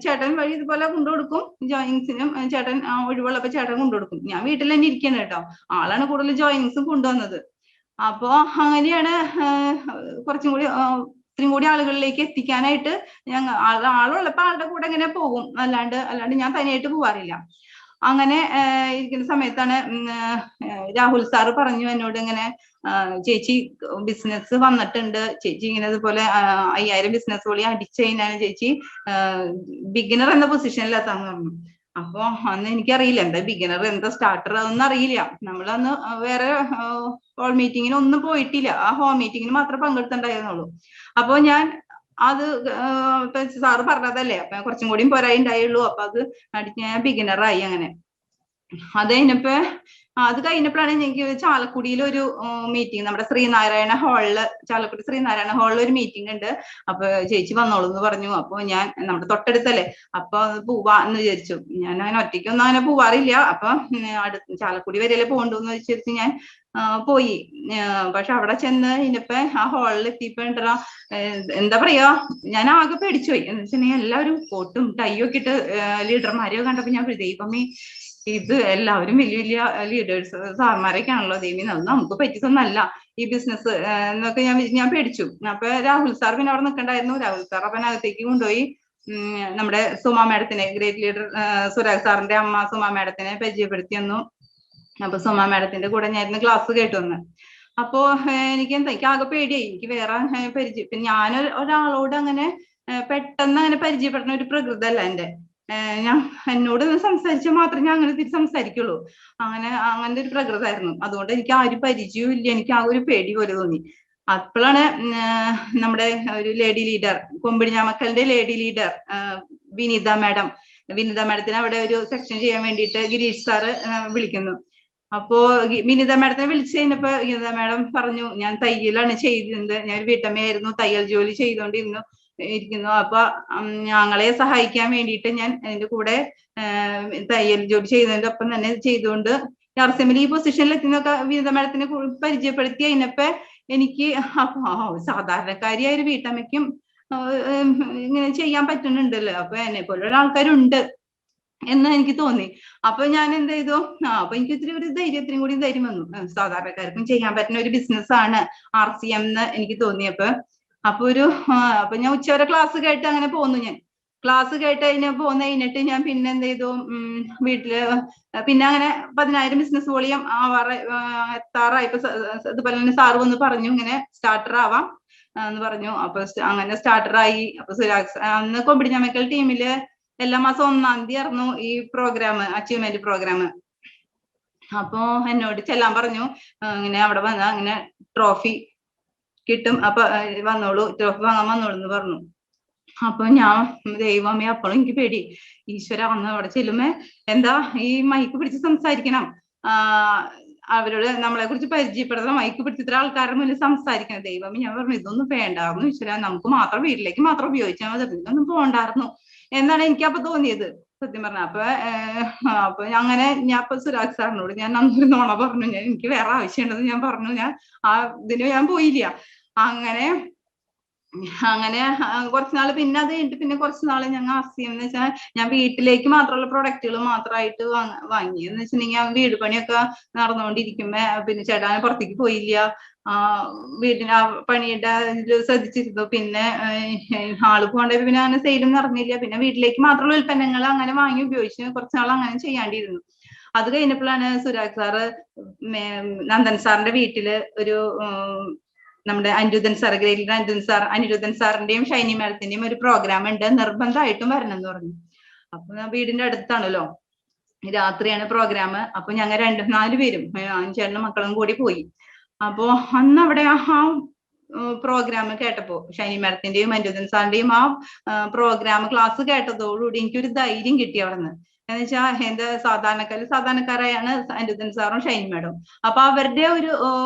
ചേട്ടൻ വഴി ഇതുപോലെ കൊണ്ടുകൊടുക്കും, ജോയിനിങ്സിനും ചേട്ടൻ ഒഴിവുള്ളപ്പോ ചേട്ടൻ കൊണ്ടുകൊടുക്കും. ഞാൻ വീട്ടിൽ തന്നെ ഇരിക്കണം കേട്ടോ, ആളാണ് കൂടുതൽ ജോയിനിങ്സും കൊണ്ടുവന്നത്. അപ്പോ അങ്ങനെയാണ് കുറച്ചും കൂടി ഇത്രയും കൂടി ആളുകളിലേക്ക് എത്തിക്കാനായിട്ട് ആളുള്ളപ്പോ ആളുടെ കൂടെ ഇങ്ങനെ പോകും, അല്ലാണ്ട് ഞാൻ തനിയായിട്ട് പോവാറില്ല. അങ്ങനെ ഇരിക്കുന്ന സമയത്താണ് രാഹുൽ സാറ് പറഞ്ഞു എന്നോട് ഇങ്ങനെ ചേച്ചി ബിസിനസ് വന്നിട്ടുണ്ട്, ചേച്ചി ഇങ്ങനെ ഇതുപോലെ 5000 ബിസിനസ് വഴി അടിച്ചു കഴിഞ്ഞാൽ ചേച്ചി ബിഗിനർ എന്ന പൊസിഷനിലെത്താന്ന് പറഞ്ഞു. അപ്പൊ അന്ന് എനിക്കറിയില്ല എന്താ ബിഗിനർ എന്താ സ്റ്റാർട്ടർ ഒന്നും അറിയില്ല. നമ്മളന്ന് വേറെ ഹോൾ മീറ്റിങ്ങിന് ഒന്നും പോയിട്ടില്ല, ആ ഹോം മീറ്റിങ്ങിന് മാത്രമേ പങ്കെടുത്തിട്ടുണ്ടായിരുന്നുള്ളൂ. അപ്പൊ ഞാൻ അത് സാറ് പറഞ്ഞതല്ലേ, അപ്പൊ കുറച്ചും കൂടിയും പോരായിണ്ടായുള്ളൂ. അപ്പൊ അത് ഞാൻ ബിഗിനറായി. അങ്ങനെ അത് കഴിഞ്ഞപ്പോഴാണ് എനിക്ക് ചാലക്കുടിയിൽ ഒരു മീറ്റിംഗ്, നമ്മുടെ ശ്രീനാരായണ ഹാളില്, ചാലക്കുടി ശ്രീനാരായണ ഹാളിൽ ഒരു മീറ്റിംഗ് ഉണ്ട്. അപ്പൊ ചേച്ചി വന്നോളൂ എന്ന് പറഞ്ഞു. അപ്പൊ ഞാൻ നമ്മുടെ തൊട്ടടുത്തല്ലേ, അപ്പൊ പോവാന്ന് വിചാരിച്ചു. ഞാൻ അങ്ങനെ ഒറ്റയ്ക്കൊന്നും അങ്ങനെ പോവാറില്ല. അപ്പൊ ചാലക്കുടി വരെയല്ലേ പോകണ്ടെന്ന് വിചാരിച്ചു ഞാൻ പോയി. പക്ഷെ അവിടെ ചെന്ന് ഇനിയിപ്പോ ആ ഹാളിൽ എത്തിയപ്പോ എന്താ പറയാ, ഞാൻ ആകെ പേടിച്ചുപോയി. എന്ന് വെച്ചിട്ടുണ്ടെങ്കിൽ എല്ലാവരും കോട്ടും ടൈയും ഒക്കെ ഇട്ട് ലീഡർമാരെയോ കണ്ടപ്പോ ഞാൻ ദൈവമേ, ഇത് എല്ലാവരും വലിയ വലിയ ലീഡേഴ്സ് സാർമാരൊക്കെ ആണല്ലോ, ദൈവം നമുക്ക് പറ്റിയതൊന്നല്ല ഈ ബിസിനസ് എന്നൊക്കെ ഞാൻ പേടിച്ചു. അപ്പൊ രാഹുൽ സാർ പിന്നെ അവിടെ നിൽക്കണ്ടായിരുന്നു. രാഹുൽ സാർ അപ്പൊ അകത്തേക്ക് കൊണ്ടുപോയി നമ്മുടെ സുമാ മാഡത്തിനെ, ഗ്രേറ്റ് ലീഡർ സുരാഗ് സാറിന്റെ അമ്മ സുമാ മാഡത്തിനെ പരിചയപ്പെടുത്തി തന്നു. അപ്പൊ സുമാ മാഡത്തിന്റെ കൂടെ ഞാൻ ക്ലാസ് കേട്ടു വന്ന്. അപ്പോ എനിക്ക് ആകെ പേടിയായി. എനിക്ക് വേറെ പരിചയം, പിന്നെ ഞാൻ ഒരാളോട് അങ്ങനെ പെട്ടെന്ന് അങ്ങനെ പരിചയപ്പെടുന്ന ഒരു പ്രകൃതല്ല എന്റെ. ഞാൻ എന്നോട് സംസാരിച്ചാൽ മാത്രമേ ഞാൻ അങ്ങനെ തിരിച്ച് സംസാരിക്കുള്ളൂ. അങ്ങനത്തെ ഒരു പ്രകൃതമായിരുന്നു. അതുകൊണ്ട് എനിക്ക് ആരും പരിചയവും ഇല്ല. എനിക്ക് ആ ഒരു പേടി പോലെ തോന്നി. അപ്പോഴാണ് നമ്മുടെ ഒരു ലേഡി ലീഡർ, കൊമ്പിടിഞ്ഞാമക്കലിന്റെ ലേഡി ലീഡർ വിനീത മാഡത്തിന് അവിടെ ഒരു സെക്ഷൻ ചെയ്യാൻ വേണ്ടിയിട്ട് ഗിരീഷ് സാറ് വിളിക്കുന്നു. അപ്പോ വിനീത മാഡത്തിനെ വിളിച്ചു കഴിഞ്ഞപ്പോ വിനീത മാഡം പറഞ്ഞു, ഞാൻ തയ്യലാണ് ചെയ്തിരുന്നത്, ഞാൻ ഒരു വീട്ടമ്മയായിരുന്നു, തയ്യൽ ജോലി ഇരിക്കുന്നു. അപ്പൊ ഞങ്ങളെ സഹായിക്കാൻ വേണ്ടിയിട്ട് ഞാൻ അതിന്റെ കൂടെ തയ്യൽ ജോലി ചെയ്യുന്നതിന്റെ ഒപ്പം തന്നെ ചെയ്തുകൊണ്ട് RCM ഈ പൊസിഷനിൽ എത്തുന്നൊക്കെ വിനീത മാഡത്തിനെ പരിചയപ്പെടുത്തി കഴിഞ്ഞപ്പോ എനിക്ക് സാധാരണക്കാരിയായ ഒരു വീട്ടമ്മയ്ക്കും ഇങ്ങനെ ചെയ്യാൻ പറ്റുന്നുണ്ടല്ലോ, അപ്പൊ എന്നെ പോലുള്ള ആൾക്കാരുണ്ട് എന്ന് എനിക്ക് തോന്നി. അപ്പൊ ഞാൻ എന്ത് ചെയ്തു, അപ്പൊ എനിക്ക് ഇത്തിരി ഒരു ധൈര്യം വന്നു. സാധാരണക്കാർക്കും ചെയ്യാൻ പറ്റുന്ന ഒരു ബിസിനസ് ആണ് RCM എന്ന് എനിക്ക് തോന്നിയപ്പോ. അപ്പൊ ഞാൻ ഉച്ചവരെ ക്ലാസ് കേട്ട് അങ്ങനെ പോന്നു. ഞാൻ ക്ലാസ് കേട്ട് കഴിഞ്ഞിട്ട് ഞാൻ പിന്നെ എന്ത് ചെയ്തു, വീട്ടില് പിന്നെ അങ്ങനെ 10000 ബിസിനസ് വോളിയം എത്താറായപ്പോ ഇതുപോലെ തന്നെ സാറ് വന്ന് പറഞ്ഞു, ഇങ്ങനെ സ്റ്റാർട്ടർ ആവാം എന്ന് പറഞ്ഞു. അപ്പൊ അങ്ങനെ സ്റ്റാർട്ടറായി. അപ്പൊ അന്ന് കൊമ്പിടിഞ്ഞാമക്കൽ ടീമില് എല്ലാ മാസം 1-ാം തീയതി ആയിരുന്നു ഈ പ്രോഗ്രാം, അച്ചീവ്മെന്റ് പ്രോഗ്രാം. അപ്പൊ എന്നോട് ചെല്ലാൻ പറഞ്ഞു, ഇങ്ങനെ അവിടെ വന്നാ അങ്ങനെ ട്രോഫി കിട്ടും, അപ്പൊ വന്നോളൂ, ട്രോഫി വാങ്ങാൻ വന്നോളൂ എന്ന് പറഞ്ഞു. അപ്പൊ ഞാൻ ദൈവമേ, അപ്പോഴും എനിക്ക് പേടി. ഈശ്വര, അന്ന് അവിടെ ചെല്ലുമ്പോ എന്താ ഈ മൈക്ക് പിടിച്ച് സംസാരിക്കണം, അവരോട് നമ്മളെ കുറിച്ച് പരിചയപ്പെടുത്തണം, മൈക്ക് പിടിച്ച് ഇത്ര ആൾക്കാരുടെ മുന്നിൽ സംസാരിക്കണം. ദൈവമേ, ഞാൻ പറഞ്ഞു ഇതൊന്നും വേണ്ടായിരുന്നു ഈശ്വര, നമുക്ക് മാത്രം വീട്ടിലേക്ക് മാത്രം ഉപയോഗിച്ചാൽ മതി, ഇതൊന്നും പോണ്ടായിരുന്നു എന്നാണ് എനിക്ക് അപ്പൊ തോന്നിയത് സത്യം പറഞ്ഞ. അപ്പൊ അങ്ങനെ ഞാൻ ഇപ്പൊ സുരാഗ് സാറിനോട് ഞാൻ അന്നൊരു നുണ പറഞ്ഞു. എനിക്ക് വേറെ ആവശ്യമുണ്ടെന്ന് ഞാൻ പറഞ്ഞു. ഞാൻ ഇതിന് ഞാൻ പോയില്ല. അങ്ങനെ കുറച്ചുനാള് പിന്നെ അത് കഴിഞ്ഞിട്ട് പിന്നെ കുറച്ചുനാള് ഞങ്ങൾ RCM എന്ന് വെച്ചാൽ ഞാൻ വീട്ടിലേക്ക് മാത്രമുള്ള പ്രൊഡക്റ്റുകൾ മാത്രമായിട്ട് വാങ്ങി. എന്ന് വെച്ചിട്ടുണ്ടെങ്കിൽ വീട് പണിയൊക്കെ നടന്നുകൊണ്ടിരിക്കുമ്പോ പിന്നെ ചേട്ടാൻ പുറത്തേക്ക് പോയില്ല, വീടിന് പണിയുടെ ശ്രദ്ധിച്ചിരുന്നു. പിന്നെ ആള് പോകേണ്ട, പിന്നെ അങ്ങനെ സെയിലും നടന്നില്ല. പിന്നെ വീട്ടിലേക്ക് മാത്രമുള്ള ഉൽപ്പന്നങ്ങൾ അങ്ങനെ വാങ്ങി ഉപയോഗിച്ച് കുറച്ചുനാൾ അങ്ങനെ ചെയ്യാണ്ടിരുന്നു. അത് കഴിഞ്ഞപ്പോഴാണ് സുരാഗ് സാറ് നന്ദൻ സാറിന്റെ വീട്ടില് ഒരു നമ്മുടെ അനിരുദ്ധൻ സാർ, ഗ്രേറ്റ് അനിരുദ്ധൻ സാറിന്റെയും ഷൈനി മാഡത്തിന്റെയും ഒരു പ്രോഗ്രാം ഉണ്ട്, നിർബന്ധമായിട്ടും വരണം എന്ന് പറഞ്ഞു. അപ്പൊ വീടിന്റെ അടുത്താണല്ലോ, രാത്രിയാണ് പ്രോഗ്രാം. അപ്പൊ ഞങ്ങൾ 4 പേരും ചേട്ടനും മക്കളും കൂടി പോയി. അപ്പൊ അന്ന് അവിടെ ആ പ്രോഗ്രാം കേട്ടപ്പോ, ഷൈനി മാഡത്തിന്റെയും അനിരുദ്ധൻ സാറിന്റെയും ആ പ്രോഗ്രാം ക്ലാസ് കേട്ടതോടുകൂടി എനിക്കൊരു ധൈര്യം കിട്ടി അവിടെ നിന്ന്. എന്ന് വെച്ചാൽ എന്റെ സാധാരണക്കാരായാണ് അനിരുദ്ധൻ സാറും ഷൈനി മാഡവും. അപ്പൊ അവരുടെ ഒരു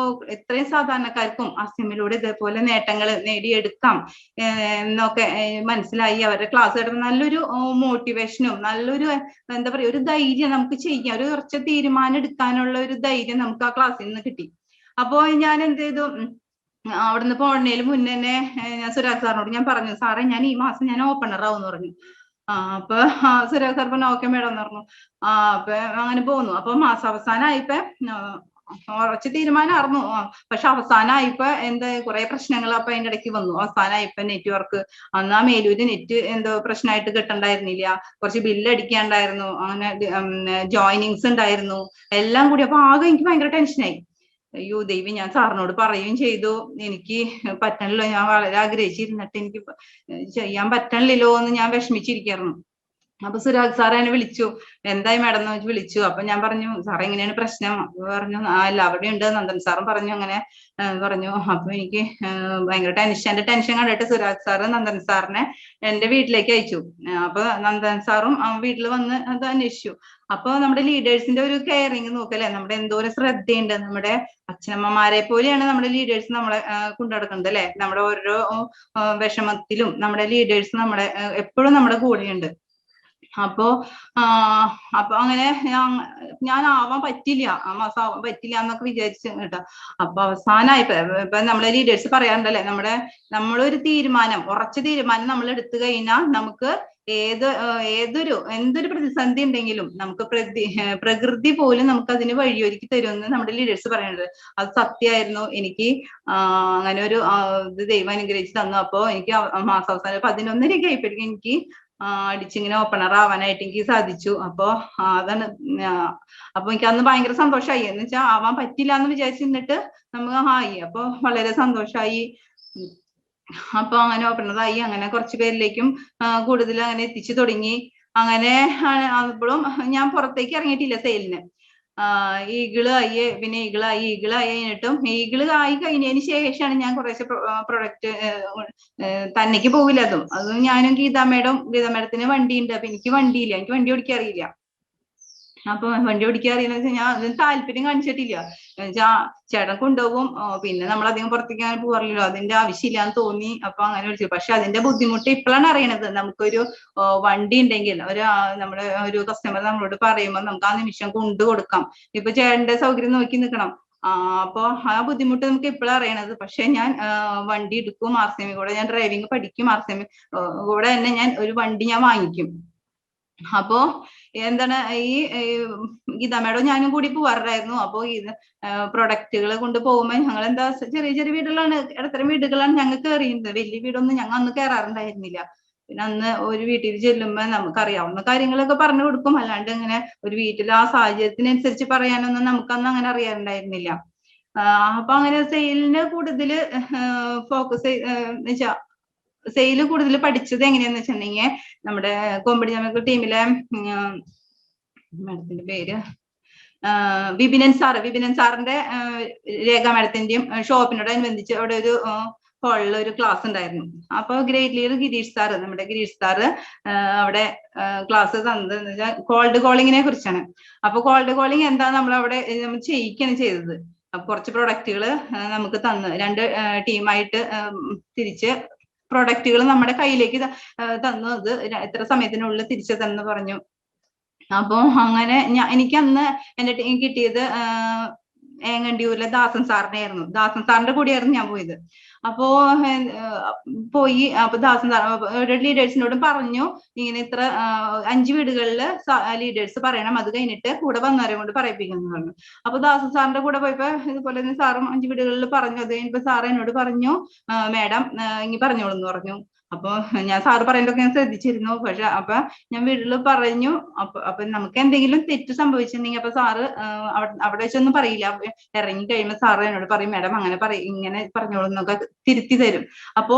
എത്രയും സാധാരണക്കാർക്കും RCM-ലൂടെ ഇതേപോലെ നേട്ടങ്ങൾ നേടിയെടുക്കാം എന്നൊക്കെ മനസ്സിലായി. അവരുടെ ക്ലാസ് കേട്ടപ്പോൾ നല്ലൊരു മോട്ടിവേഷനും നല്ലൊരു എന്താ പറയാ ഒരു ധൈര്യം, നമുക്ക് ചെയ്യാം, ഒരു ഉറച്ച തീരുമാനം എടുക്കാനുള്ള ഒരു ധൈര്യം നമുക്ക് ആ ക്ലാസ്സിൽ നിന്ന് കിട്ടി. അപ്പോ ഞാൻ എന്ത് ചെയ്തു, അവിടുന്ന് പോണേല് മുന്നേ തന്നെ ഞാൻ സുരാഗ് സാറിനോട് ഞാൻ പറഞ്ഞു, സാറേ ഞാൻ ഈ മാസം ഞാൻ ഓപ്പണർ ആവും എന്ന് പറഞ്ഞു. അപ്പൊ സുരാഗ് സാർ പറഞ്ഞു ഓക്കെ മേഡം എന്ന് പറഞ്ഞു. അപ്പൊ അങ്ങനെ പോന്നു. അപ്പൊ മാസാവസാനമായിപ്പോ ഉറച്ച തീരുമാനമായിരുന്നു. പക്ഷെ അവസാനമായിപ്പോ എന്താ കുറെ പ്രശ്നങ്ങൾ അപ്പൊ അതിന്റെ ഇടയ്ക്ക് വന്നു. അവസാനമായിപ്പോ നെറ്റ്വർക്ക്, അന്ന് ആ മേലൂര് നെറ്റ് എന്തോ പ്രശ്നമായിട്ട് കിട്ടണ്ടായിരുന്നില്ല, കുറച്ച് ബില്ല് അടിക്കാണ്ടായിരുന്നു, അങ്ങനെ ജോയിനിങ്സ് ഉണ്ടായിരുന്നു, എല്ലാം കൂടി. അപ്പൊ ആകെ എനിക്ക് ഭയങ്കര ടെൻഷനായി. അയ്യോ ദൈവം, ഞാൻ സാറിനോട് പറയുകയും ചെയ്തു എനിക്ക് പറ്റണില്ലോ, ഞാൻ വളരെ ആഗ്രഹിച്ചിരുന്നിട്ട് എനിക്ക് ചെയ്യാൻ പറ്റണില്ലല്ലോ എന്ന് ഞാൻ വിഷമിച്ചിരിക്കായിരുന്നു. അപ്പൊ സുരാഗ് സാർ എന്നെ വിളിച്ചു. എന്തായി മാഡം എന്ന് വെച്ച് വിളിച്ചു. അപ്പൊ ഞാൻ പറഞ്ഞു, സാറേ എങ്ങനെയാണ് പ്രശ്നം? പറഞ്ഞു, എല്ലാവരുടെയും ഉണ്ട്, നന്ദൻ സാറും പറഞ്ഞു അങ്ങനെ പറഞ്ഞു. അപ്പൊ എനിക്ക് ഭയങ്കര എന്റെ ടെൻഷൻ കണ്ടിട്ട് സുരാഗ് സാറ് നന്ദൻ സാറിനെ എന്റെ വീട്ടിലേക്ക് അയച്ചു. അപ്പൊ നന്ദൻ സാറും വീട്ടിൽ വന്ന് അത് അന്വേഷിച്ചു. അപ്പൊ നമ്മുടെ ലീഡേഴ്സിന്റെ ഒരു കെയറിങ് നോക്കല്ലേ, നമ്മുടെ എന്തോരം ശ്രദ്ധയുണ്ട്. നമ്മുടെ അച്ഛനമ്മമാരെ പോലെയാണ് നമ്മുടെ ലീഡേഴ്സ് നമ്മളെ കൊണ്ടു നടക്കുന്നത് അല്ലെ. നമ്മുടെ ഓരോ വിഷമത്തിലും നമ്മുടെ ലീഡേഴ്സ് നമ്മുടെ എപ്പോഴും നമ്മുടെ കൂടെയുണ്ട്. അപ്പൊ അപ്പൊ അങ്ങനെ ഞാൻ ആവാൻ പറ്റില്ല, ആ മാസം ആവാൻ പറ്റില്ല എന്നൊക്കെ വിചാരിച്ചു കേട്ടോ. അപ്പൊ അവസാനമായിപ്പോ ഇപ്പൊ നമ്മളെ ലീഡേഴ്സ് പറയാറുണ്ടല്ലേ, നമ്മളൊരു തീരുമാനം, ഉറച്ച തീരുമാനം നമ്മൾ എടുത്തു കഴിഞ്ഞാൽ നമുക്ക് എന്തൊരു പ്രതിസന്ധി ഉണ്ടെങ്കിലും നമുക്ക് പ്രകൃതി പോലും നമുക്ക് അതിന് വഴിയൊരുക്കി തരുമെന്ന് നമ്മുടെ ലീഡേഴ്സ് പറയുന്നത്. അത് സത്യമായിരുന്നു. എനിക്ക് അങ്ങനെ ഒരു ഇത് ദൈവം അനുഗ്രഹിച്ച് തന്നു. അപ്പൊ എനിക്ക് മാസാവസാനം 11:30 ആയപ്പോഴേക്കും എനിക്ക് അടിച്ചിങ്ങനെ ഓപ്പണർ ആവാനായിട്ട് എനിക്ക് സാധിച്ചു. അപ്പൊ അതാണ്. അപ്പൊ എനിക്ക് അന്ന് ഭയങ്കര സന്തോഷമായി. എന്ന് വെച്ചാൽ ആവാൻ പറ്റില്ല എന്ന് വിചാരിച്ചിരുന്നിട്ട് നമുക്ക് ആയി. അപ്പൊ വളരെ സന്തോഷമായി. അപ്പൊ അങ്ങനെ ഓപ്പണറായി. അങ്ങനെ കുറച്ചു പേരിലേക്കും കൂടുതൽ അങ്ങനെ എത്തിച്ചു തുടങ്ങി. അങ്ങനെ അപ്പോഴും ഞാൻ പുറത്തേക്ക് ഇറങ്ങിയിട്ടില്ല സെയിലിന്. ഈഗിള് ആയി, പിന്നെ ഈഗിളായി കഴിഞ്ഞിട്ടും ഈഗിള് ആയി കഴിഞ്ഞതിന് ശേഷമാണ് ഞാൻ കുറേശ്ശെ പ്രൊഡക്റ്റ് തന്നേക്ക് പോകില്ല. അതും ഞാനും ഗീതാ മേഡത്തിന് വണ്ടിയുണ്ട്. അപ്പൊ എനിക്ക് വണ്ടിയില്ല, എനിക്ക് വണ്ടി ഓടിക്കാൻ അറിയില്ല. അപ്പൊ വണ്ടി ഓടിക്കാൻ അറിയുന്ന വെച്ചാൽ ഞാൻ അതിന് താല്പര്യം കാണിച്ചിട്ടില്ല. ചേട്ടൻ കൊണ്ടുപോകും, പിന്നെ നമ്മൾ അധികം പുറത്തേക്ക് അങ്ങനെ പോകാറില്ലല്ലോ, അതിന്റെ ആവശ്യമില്ലാന്ന് തോന്നി. അപ്പൊ അങ്ങനെ വിളിച്ചു. പക്ഷെ അതിന്റെ ബുദ്ധിമുട്ട് ഇപ്പോഴാണ് അറിയണത്. നമുക്കൊരു വണ്ടി ഉണ്ടെങ്കിൽ നമ്മുടെ ഒരു കസ്റ്റമർ നമ്മളോട് പറയുമ്പോൾ നമുക്ക് ആ നിമിഷം കൊണ്ടു കൊടുക്കാം. ഇപ്പൊ ചേട്ടന്റെ സൗകര്യം നോക്കി നിൽക്കണം. അപ്പൊ ആ ബുദ്ധിമുട്ട് നമുക്ക് ഇപ്പോഴാണ് അറിയണത്. പക്ഷെ ഞാൻ വണ്ടി എടുക്കും, RCM കൂടെ ഞാൻ ഡ്രൈവിംഗ് പഠിക്കും, RCM കൂടെ തന്നെ ഞാൻ ഒരു വണ്ടി ഞാൻ വാങ്ങിക്കും. അപ്പോ എന്താണ് ഈ ഗീതാ മേഡം ഞാനും കൂടി പോവാറുണ്ടായിരുന്നു. അപ്പോ ഇത് പ്രൊഡക്റ്റുകൾ കൊണ്ട് പോകുമ്പോ ഞങ്ങൾ എന്താ ചെറിയ ചെറിയ വീടുകളാണ്, ഇടത്തരം വീടുകളാണ് ഞങ്ങൾ കയറിയിരുന്നത്. വലിയ വീടൊന്നും ഞങ്ങൾ അന്ന് കയറാറുണ്ടായിരുന്നില്ല. പിന്നെ അന്ന് ഒരു വീട്ടിൽ ചെല്ലുമ്പോ നമുക്ക് അറിയാവുന്ന കാര്യങ്ങളൊക്കെ പറഞ്ഞു കൊടുക്കും. അല്ലാണ്ട് ഇങ്ങനെ ഒരു വീട്ടിൽ ആ സാഹചര്യത്തിനനുസരിച്ച് പറയാനൊന്നും നമുക്കന്ന് അങ്ങനെ അറിയാറുണ്ടായിരുന്നില്ല. അപ്പൊ അങ്ങനെ സെയിലിന് കൂടുതൽ ഫോക്കസ് വെച്ചാ സെയില് കൂടുതൽ പഠിച്ചത് എങ്ങനെയാന്ന് വെച്ചിട്ടുണ്ടെങ്കിൽ നമ്മുടെ കോമ്പടി നമുക്ക് ടീമിലെ മാഡത്തിന്റെ പേര് വിപിനൻ സാറിന്റെ രേഖ മാഡത്തിന്റെയും ഷോപ്പിനോടനുബന്ധിച്ച് അവിടെ ഒരു ഹാളിൽ ഒരു ക്ലാസ് ഉണ്ടായിരുന്നു. അപ്പൊ ഗ്രേഡ് ലീഡർ നമ്മുടെ ഗിരീഷ് സാറ് അവിടെ ക്ലാസ് തന്നത് വെച്ചാൽ കോൾഡ് കോളിങ്ങിനെ കുറിച്ചാണ്. അപ്പൊ കോൾഡ് കോളിങ് എന്താ നമ്മൾ അവിടെ നമ്മൾ ചെയ്യിക്കാണ് ചെയ്തത്. അപ്പൊ കുറച്ച് പ്രൊഡക്റ്റുകൾ നമുക്ക് തന്ന് 2 ടീമായിട്ട് തിരിച്ച് പ്രൊഡക്റ്റുകൾ നമ്മുടെ കയ്യിലേക്ക് തന്നു. അത് എത്ര സമയത്തിനുള്ളിൽ തിരിച്ചു തന്നെ പറഞ്ഞു. അപ്പൊ അങ്ങനെ എനിക്ക് അന്ന് എന്റെ കിട്ടിയത് ഏങ്ങണ്ടിയൂരിലെ ദാസൻ സാറിനെ ആയിരുന്നു. ദാസൻ സാറിന്റെ കൂടെയായിരുന്നു ഞാൻ പോയത്. അപ്പോ പോയി. അപ്പൊ ദാസൻ സാർ ലീഡേഴ്സിനോടും പറഞ്ഞു, ഇങ്ങനെ ഇത്ര 5 വീടുകളിൽ ലീഡേഴ്സ് പറയണം, അത് കഴിഞ്ഞിട്ട് കൂടെ വന്നവരെ കൊണ്ട് പറയിപ്പിക്കുന്നു പറഞ്ഞു. അപ്പൊ ദാസൻ സാറിന്റെ കൂടെ പോയപ്പോ ഇതുപോലെ തന്നെ സാറും 5 വീടുകളിൽ പറഞ്ഞു. അത് കഴിഞ്ഞപ്പോ സാർ എന്നോട് പറഞ്ഞു, മേഡം ഇനി പറഞ്ഞോളൂ എന്ന് പറഞ്ഞു. അപ്പൊ ഞാൻ സാറ് പറയുന്നതൊക്കെ ഞാൻ ശ്രദ്ധിച്ചിരുന്നു. പക്ഷെ അപ്പൊ ഞാൻ വീട്ടിൽ പറഞ്ഞു. അപ്പൊ നമുക്ക് എന്തെങ്കിലും തെറ്റ് സംഭവിച്ചിട്ടുണ്ടെങ്കിൽ അപ്പൊ സാറ് അവിടെ വെച്ചൊന്നും പറയില്ല. ഇറങ്ങി കഴിയുമ്പോൾ സാറ് എന്നോട് പറയും, മേഡം അങ്ങനെ ഇങ്ങനെ പറഞ്ഞോളൂ എന്നൊക്കെ തിരുത്തി തരും. അപ്പോ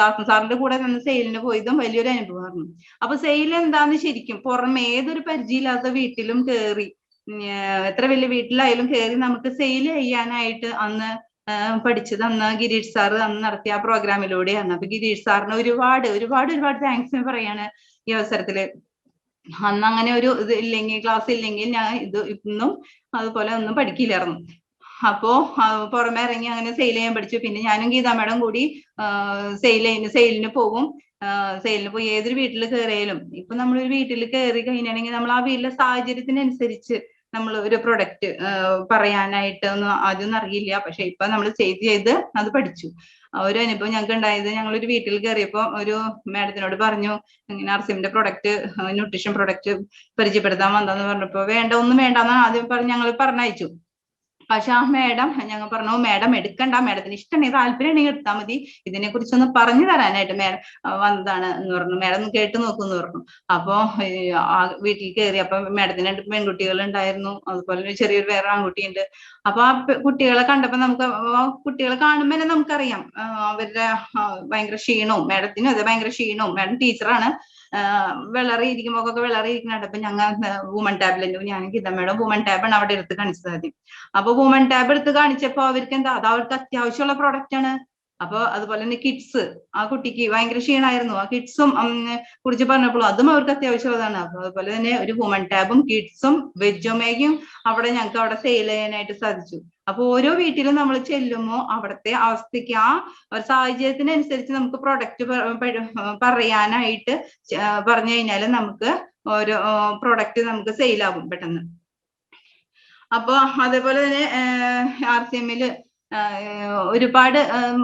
ദാസൻ സാറിന്റെ കൂടെ നിന്ന് സെയിലിന് പോയതും വലിയൊരു അനുഭവമായിരുന്നു. അപ്പൊ സെയിൽ എന്താന്ന് ശരിക്കും പുറമെ ഏതൊരു പരിചയമില്ലാത്ത വീട്ടിലും കയറി, എത്ര വലിയ വീട്ടിലായാലും കയറി നമുക്ക് സെയിൽ ചെയ്യാനായിട്ട് അന്ന് പഠിച്ചത് അന്ന് ഗിരീഷ് സാറ് അന്ന് നടത്തിയ ആ പ്രോഗ്രാമിലൂടെയാണ്. അപ്പൊ ഗിരീഷ് സാറിന് ഒരുപാട് താങ്ക്സ് പറയാണ് ഈ അവസരത്തില്. അന്ന് അങ്ങനെ ഒരു ഇത് ഇല്ലെങ്കിൽ, ക്ലാസ് ഇല്ലെങ്കിൽ ഞാൻ ഇത് ഇന്നും അതുപോലെ ഒന്നും പഠിക്കില്ലായിരുന്നു. അപ്പോ പുറമെ ഇറങ്ങി അങ്ങനെ സെയിൽ ചെയ്യാൻ പഠിച്ചു. പിന്നെ ഞാനും ഗീതാ മേഡം കൂടി സെയിലിന് പോകും. സെയിലിന് പോയി ഏതൊരു വീട്ടിൽ കയറിയാലും, ഇപ്പൊ നമ്മളൊരു വീട്ടിൽ കയറി കഴിഞ്ഞാണെങ്കിൽ നമ്മൾ ആ വീട്ടിലെ സാഹചര്യത്തിനനുസരിച്ച് നമ്മൾ ഒരു പ്രൊഡക്റ്റ് പറയാനായിട്ട് ഒന്നും ആദ്യമൊന്നും അറിയില്ല. പക്ഷെ ഇപ്പൊ നമ്മൾ ചെയ്ത് അത് പഠിച്ചു. ഒരു അനുഭവം ഞങ്ങൾക്ക് ഉണ്ടായത്, ഞങ്ങളൊരു വീട്ടിൽ കയറിയപ്പോ ഒരു മാഡത്തിനോട് പറഞ്ഞു, ഇങ്ങനെ RCMന്റെ പ്രൊഡക്റ്റ് ന്യൂട്രീഷൻ പ്രൊഡക്റ്റ് പരിചയപ്പെടുത്താൻ വന്നെന്ന് പറഞ്ഞപ്പോ ഒന്നും വേണ്ടെന്ന് ആദ്യം ഞങ്ങൾ പറഞ്ഞയച്ചു. പക്ഷെ ആ മേഡം ഞങ്ങൾ പറഞ്ഞു മേഡം എടുക്കണ്ട, മേഡത്തിന് ഇഷ്ടമുണ്ടെങ്കിൽ താല്പര്യം ഉണ്ടെങ്കിൽ എടുത്താൽ മതി, ഇതിനെ കുറിച്ചൊന്ന് പറഞ്ഞു തരാനായിട്ട് മേഡം വന്നതാണ് എന്ന് പറഞ്ഞു. മേഡം ഒന്ന് കേട്ട് നോക്കൂന്ന് പറഞ്ഞു. അപ്പൊ വീട്ടിൽ കയറി. അപ്പൊ മേഡത്തിന് 2 പെൺകുട്ടികൾ ഉണ്ടായിരുന്നു, അതുപോലെ ചെറിയൊരു വേറെ ആൺകുട്ടിയുണ്ട്. അപ്പൊ ആ കുട്ടികളെ കണ്ടപ്പോ നമുക്ക് കുട്ടികളെ കാണുമ്പോ തന്നെ നമുക്കറിയാം അവരുടെ ഭയങ്കര ക്ഷീണവും, മേഡത്തിനും അതെ ഭയങ്കര ക്ഷീണവും. മേഡം ടീച്ചറാണ്. വെള്ളറിയിരിക്കുമ്പോഴൊക്കെ വെള്ളറിയിരിക്കുന്ന കണ്ടപ്പോ ഞങ്ങൾ വുമൺ ടാബിലുണ്ട്, ഞാൻ ഗീതമ്മയുടെ വുമൺ ടാബാണ് അവിടെ എടുത്ത് കാണിച്ചത് ആദ്യം. അപ്പൊ വുമൺ ടാബ് എടുത്ത് കാണിച്ചപ്പോ അവർക്ക് എന്താ, അത് അവർക്ക് അത്യാവശ്യമുള്ള പ്രോഡക്റ്റ് ആണ്. അപ്പൊ അതുപോലെ തന്നെ കിഡ്സ്, ആ കുട്ടിക്ക് ഭയങ്കര ക്ഷീണമായിരുന്നു, ആ കിഡ്സും കുറിച്ച് പറഞ്ഞപ്പോഴും അതും അവർക്ക് അത്യാവശ്യമുള്ളതാണ്. അപ്പൊ അതുപോലെ തന്നെ ഒരു വുമൺ ടാബും കിഡ്സും വെജൊമേഗയും അവിടെ ഞങ്ങൾക്ക് അവിടെ സെയിൽ ചെയ്യാനായിട്ട് സാധിച്ചു. അപ്പൊ ഓരോ വീട്ടിലും നമ്മൾ ചെല്ലുമ്പോൾ അവിടുത്തെ അവസ്ഥയ്ക്ക് ആ ഒരു സാഹചര്യത്തിനനുസരിച്ച് നമുക്ക് പ്രൊഡക്റ്റ് പറയാനായിട്ട് പറഞ്ഞു കഴിഞ്ഞാൽ നമുക്ക് ഓരോ പ്രൊഡക്റ്റ് നമുക്ക് സെയിലാകും പെട്ടെന്ന്. അപ്പൊ അതേപോലെ തന്നെ RCMല് ഒരുപാട്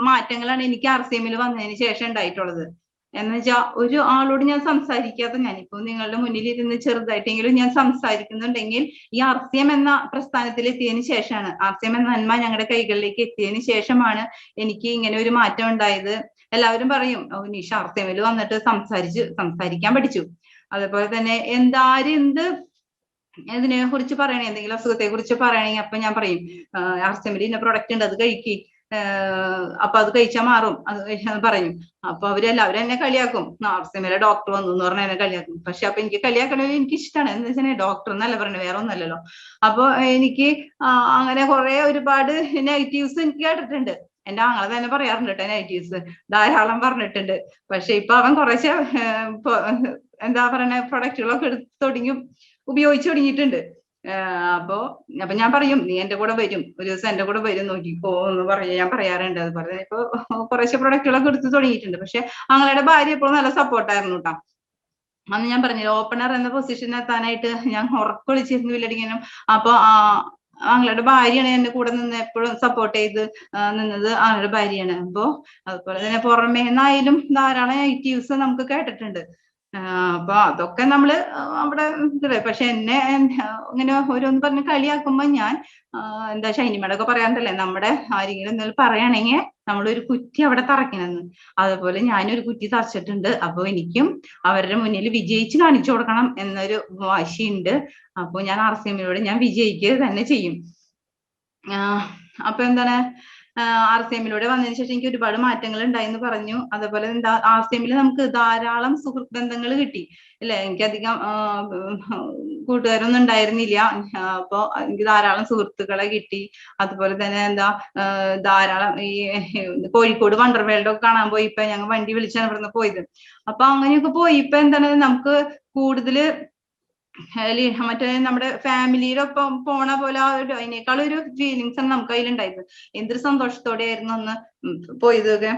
മാറ്റങ്ങളാണ് എനിക്ക് RCMല് വന്നതിന് ശേഷം ഉണ്ടായിട്ടുള്ളത്. എന്ന് വെച്ചാൽ ഒരു ആളോട് ഞാൻ സംസാരിക്കാത്ത, ഞാനിപ്പോ നിങ്ങളുടെ മുന്നിൽ ഇരുന്ന് ചെറുതായിട്ടെങ്കിലും ഞാൻ സംസാരിക്കുന്നുണ്ടെങ്കിൽ ഈ RCM എന്ന പ്രസ്ഥാനത്തിൽ എത്തിയതിനു ശേഷമാണ്, RCM എന്ന നന്മ ഞങ്ങളുടെ കൈകളിലേക്ക് എത്തിയതിനു ശേഷമാണ് എനിക്ക് ഇങ്ങനെ ഒരു മാറ്റം ഉണ്ടായത്. എല്ലാവരും പറയും നിഷ RCMല് വന്നിട്ട് സംസാരിക്കാൻ പഠിച്ചു. അതേപോലെ തന്നെ എന്ത് ഇതിനെ കുറിച്ച് പറയണേ, എന്തെങ്കിലും അസുഖത്തെ കുറിച്ച് പറയണെങ്കിൽ അപ്പൊ ഞാൻ പറയും RCMല് ഇന്ന പ്രൊഡക്റ്റ് ഉണ്ട്, അത് കഴിക്ക്, അപ്പൊ അത് കഴിച്ചാൽ മാറും, അത് പറയും. അപ്പൊ അവരെല്ലാവരും എന്നെ കളിയാക്കും, RCMലെ ഡോക്ടർ വന്നു എന്ന് പറഞ്ഞ എന്നെ കളിയാക്കും. പക്ഷെ അപ്പൊ എനിക്ക് കളിയാക്കണത് എനിക്ക് ഇഷ്ടമാണ്. എന്ന് വെച്ചാൽ ഡോക്ടർ എന്നല്ല പറഞ്ഞത്, വേറെ ഒന്നല്ലല്ലോ. അപ്പൊ എനിക്ക് അങ്ങനെ ഒരുപാട് നെഗറ്റീവ്സ് എനിക്ക് കേട്ടിട്ടുണ്ട്. എന്റെ ആങ്ങളെ തന്നെ പറയാറുണ്ട് കേട്ടോ, നെഗറ്റീവ്സ് ധാരാളം പറഞ്ഞിട്ടുണ്ട്. പക്ഷെ ഇപ്പൊ അവൻ കുറച്ച് എന്താ പറയണ പ്രൊഡക്റ്റുകളൊക്കെ എടുത്ത് ഉപയോഗിച്ചു തുടങ്ങിയിട്ടുണ്ട്. അപ്പൊ ഞാൻ പറയും നീ എന്റെ കൂടെ വരും, ഒരു ദിവസം എന്റെ കൂടെ വരും, നോക്കിക്കോ എന്ന് ഞാൻ പറയാറുണ്ട്. അതുപോലെ ഇപ്പൊ കുറച്ച് പ്രൊഡക്റ്റുകളൊക്കെ എടുത്ത് തുടങ്ങിയിട്ടുണ്ട്. പക്ഷെ ആങ്ങളുടെ ഭാര്യ എപ്പോഴും നല്ല സപ്പോർട്ടായിരുന്നു കേട്ടോ. അന്ന് ഞാൻ പറഞ്ഞില്ല, ഓപ്പണർ എന്ന പൊസിഷൻ എത്താനായിട്ട് ഞാൻ ഉറക്കൊളിച്ചിരുന്നു വില്ലടിക്കാനും. അപ്പൊ ആങ്ങളുടെ ഭാര്യയാണ് എന്റെ കൂടെ നിന്ന് എപ്പോഴും സപ്പോർട്ട് ചെയ്ത് നിന്നത്, ആങ്ങളുടെ ഭാര്യയാണ്. അപ്പൊ അതുപോലെ തന്നെ പുറമേ നിന്നായാലും ധാരാളം നെഗറ്റീവ്സ് നമുക്ക് കേട്ടിട്ടുണ്ട്. അപ്പൊ അതൊക്കെ നമ്മള് അവിടെ പക്ഷെ എന്നെ ഇങ്ങനെ ഓരോന്ന് പറഞ്ഞ് കളിയാക്കുമ്പോ ഞാൻ എന്താ ഷൈനിമേടൊക്കെ പറയാറുണ്ടല്ലേ, നമ്മുടെ ആരെങ്കിലും എന്തെങ്കിലും പറയുകയാണെങ്കിൽ നമ്മളൊരു കുറ്റി അവിടെ തറയ്ക്കണമെന്ന്. അതുപോലെ ഞാനൊരു കുറ്റി തറച്ചിട്ടുണ്ട്. അപ്പൊ എനിക്കും അവരുടെ മുന്നിൽ വിജയിച്ച് കാണിച്ചു കൊടുക്കണം എന്നൊരു വാശിയുണ്ട്. അപ്പൊ ഞാൻ RCMലൂടെ ഞാൻ വിജയിക്കുക തന്നെ ചെയ്യും. അപ്പൊ എന്താണ്, RCMലൂടെ വന്നതിന് ശേഷം എനിക്ക് ഒരുപാട് മാറ്റങ്ങൾ ഉണ്ടായിന്ന് പറഞ്ഞു. അതേപോലെ എന്താ RCMല് നമുക്ക് ധാരാളം സുഹൃത്ത് ബന്ധങ്ങൾ കിട്ടി അല്ലെ. എനിക്കധികം കൂട്ടുകാരൊന്നും ഉണ്ടായിരുന്നില്ല. അപ്പൊ എനിക്ക് ധാരാളം സുഹൃത്തുക്കളെ കിട്ടി. അതുപോലെ തന്നെ എന്താ ധാരാളം ഈ കോഴിക്കോട് വണ്ടർവേൾഡ് ഒക്കെ കാണാൻ പോയി. ഇപ്പൊ ഞങ്ങൾ വണ്ടി വിളിച്ചാണ് ഇവിടുന്ന് പോയത്. അപ്പൊ അങ്ങനെയൊക്കെ പോയി ഇപ്പൊ എന്താണ് നമുക്ക് കൂടുതല് മറ്റേ നമ്മുടെ ഫാമിലിയിലൊപ്പം പോണ പോലെ അതിനേക്കാൾ ഒരു ഫീലിങ്സ് ആണ് നമുക്ക് അതിലുണ്ടായിരുന്നത്. എന്തൊരു സന്തോഷത്തോടെ ആയിരുന്നു അന്ന് പോയതൊക്കെ.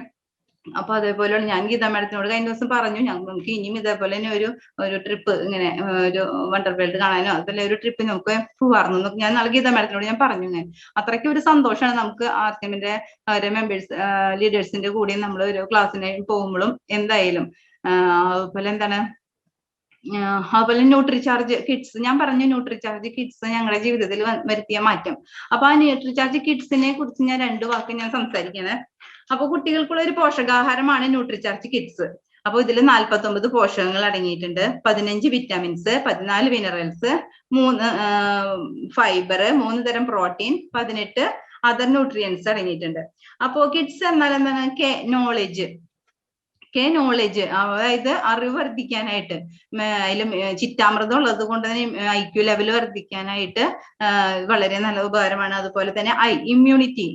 അപ്പൊ അതേപോലെ ഞാൻ ഗീതാ മാഡത്തിനോട് കഴിഞ്ഞ ദിവസം പറഞ്ഞു, നമുക്ക് ഇനിയും ഇതേപോലെ തന്നെ ഒരു ട്രിപ്പ് ഇങ്ങനെ ഒരു വണ്ടർ വേൾഡ് കാണാനോ അതുപോലെ ഒരു ട്രിപ്പ് നമുക്ക് പോവാറുന്നു. ഞാൻ നാളെ ഗീതാ മാഡത്തിനോട് ഞാൻ പറഞ്ഞു. ഞാൻ അത്രയ്ക്ക് ഒരു സന്തോഷമാണ് നമുക്ക് RCMന്റെ മെമ്പേഴ്സ് ലീഡേഴ്സിന്റെ കൂടെ നമ്മൾ ഒരു ക്ലാസ്സിന് പോകുമ്പോഴും എന്തായാലും. അതുപോലെ എന്താണ്, അതുപോലെ ന്യൂട്രിചാർജ് കിഡ്സ്, ഞാൻ പറഞ്ഞു ന്യൂട്രിചാർജ് കിഡ്സ് ഞങ്ങളുടെ ജീവിതത്തിൽ വരുത്തിയ മാറ്റം. അപ്പൊ ആ ന്യൂട്രിചാർജ് കിഡ്സിനെ കുറിച്ച് ഞാൻ 2 വാക്ക് ഞാൻ സംസാരിക്കുന്നത്. അപ്പൊ കുട്ടികൾക്കുള്ള ഒരു പോഷകാഹാരമാണ് ന്യൂട്രിചാർജ് കിഡ്സ്. അപ്പൊ ഇതിൽ 49 പോഷകങ്ങൾ അടങ്ങിയിട്ടുണ്ട്, 15 വിറ്റാമിൻസ്, 14 മിനറൽസ്, 3 ഫൈബർ, 3 തരം പ്രോട്ടീൻ, 18 അതർ ന്യൂട്രിയൻസ് അടങ്ങിയിട്ടുണ്ട്. അപ്പോ കിഡ്സ് എന്നാൽ എന്താണ്, നോളേജ്, അതായത് അറിവ് വർദ്ധിക്കാനായിട്ട്, അതിലും ചിറ്റാമൃതം ഉള്ളത് കൊണ്ട് തന്നെ IQ ലെവൽ വർദ്ധിക്കാനായിട്ട് വളരെ നല്ല ഉപകാരമാണ്. അതുപോലെ തന്നെ ഇമ്മ്യൂണിറ്റി,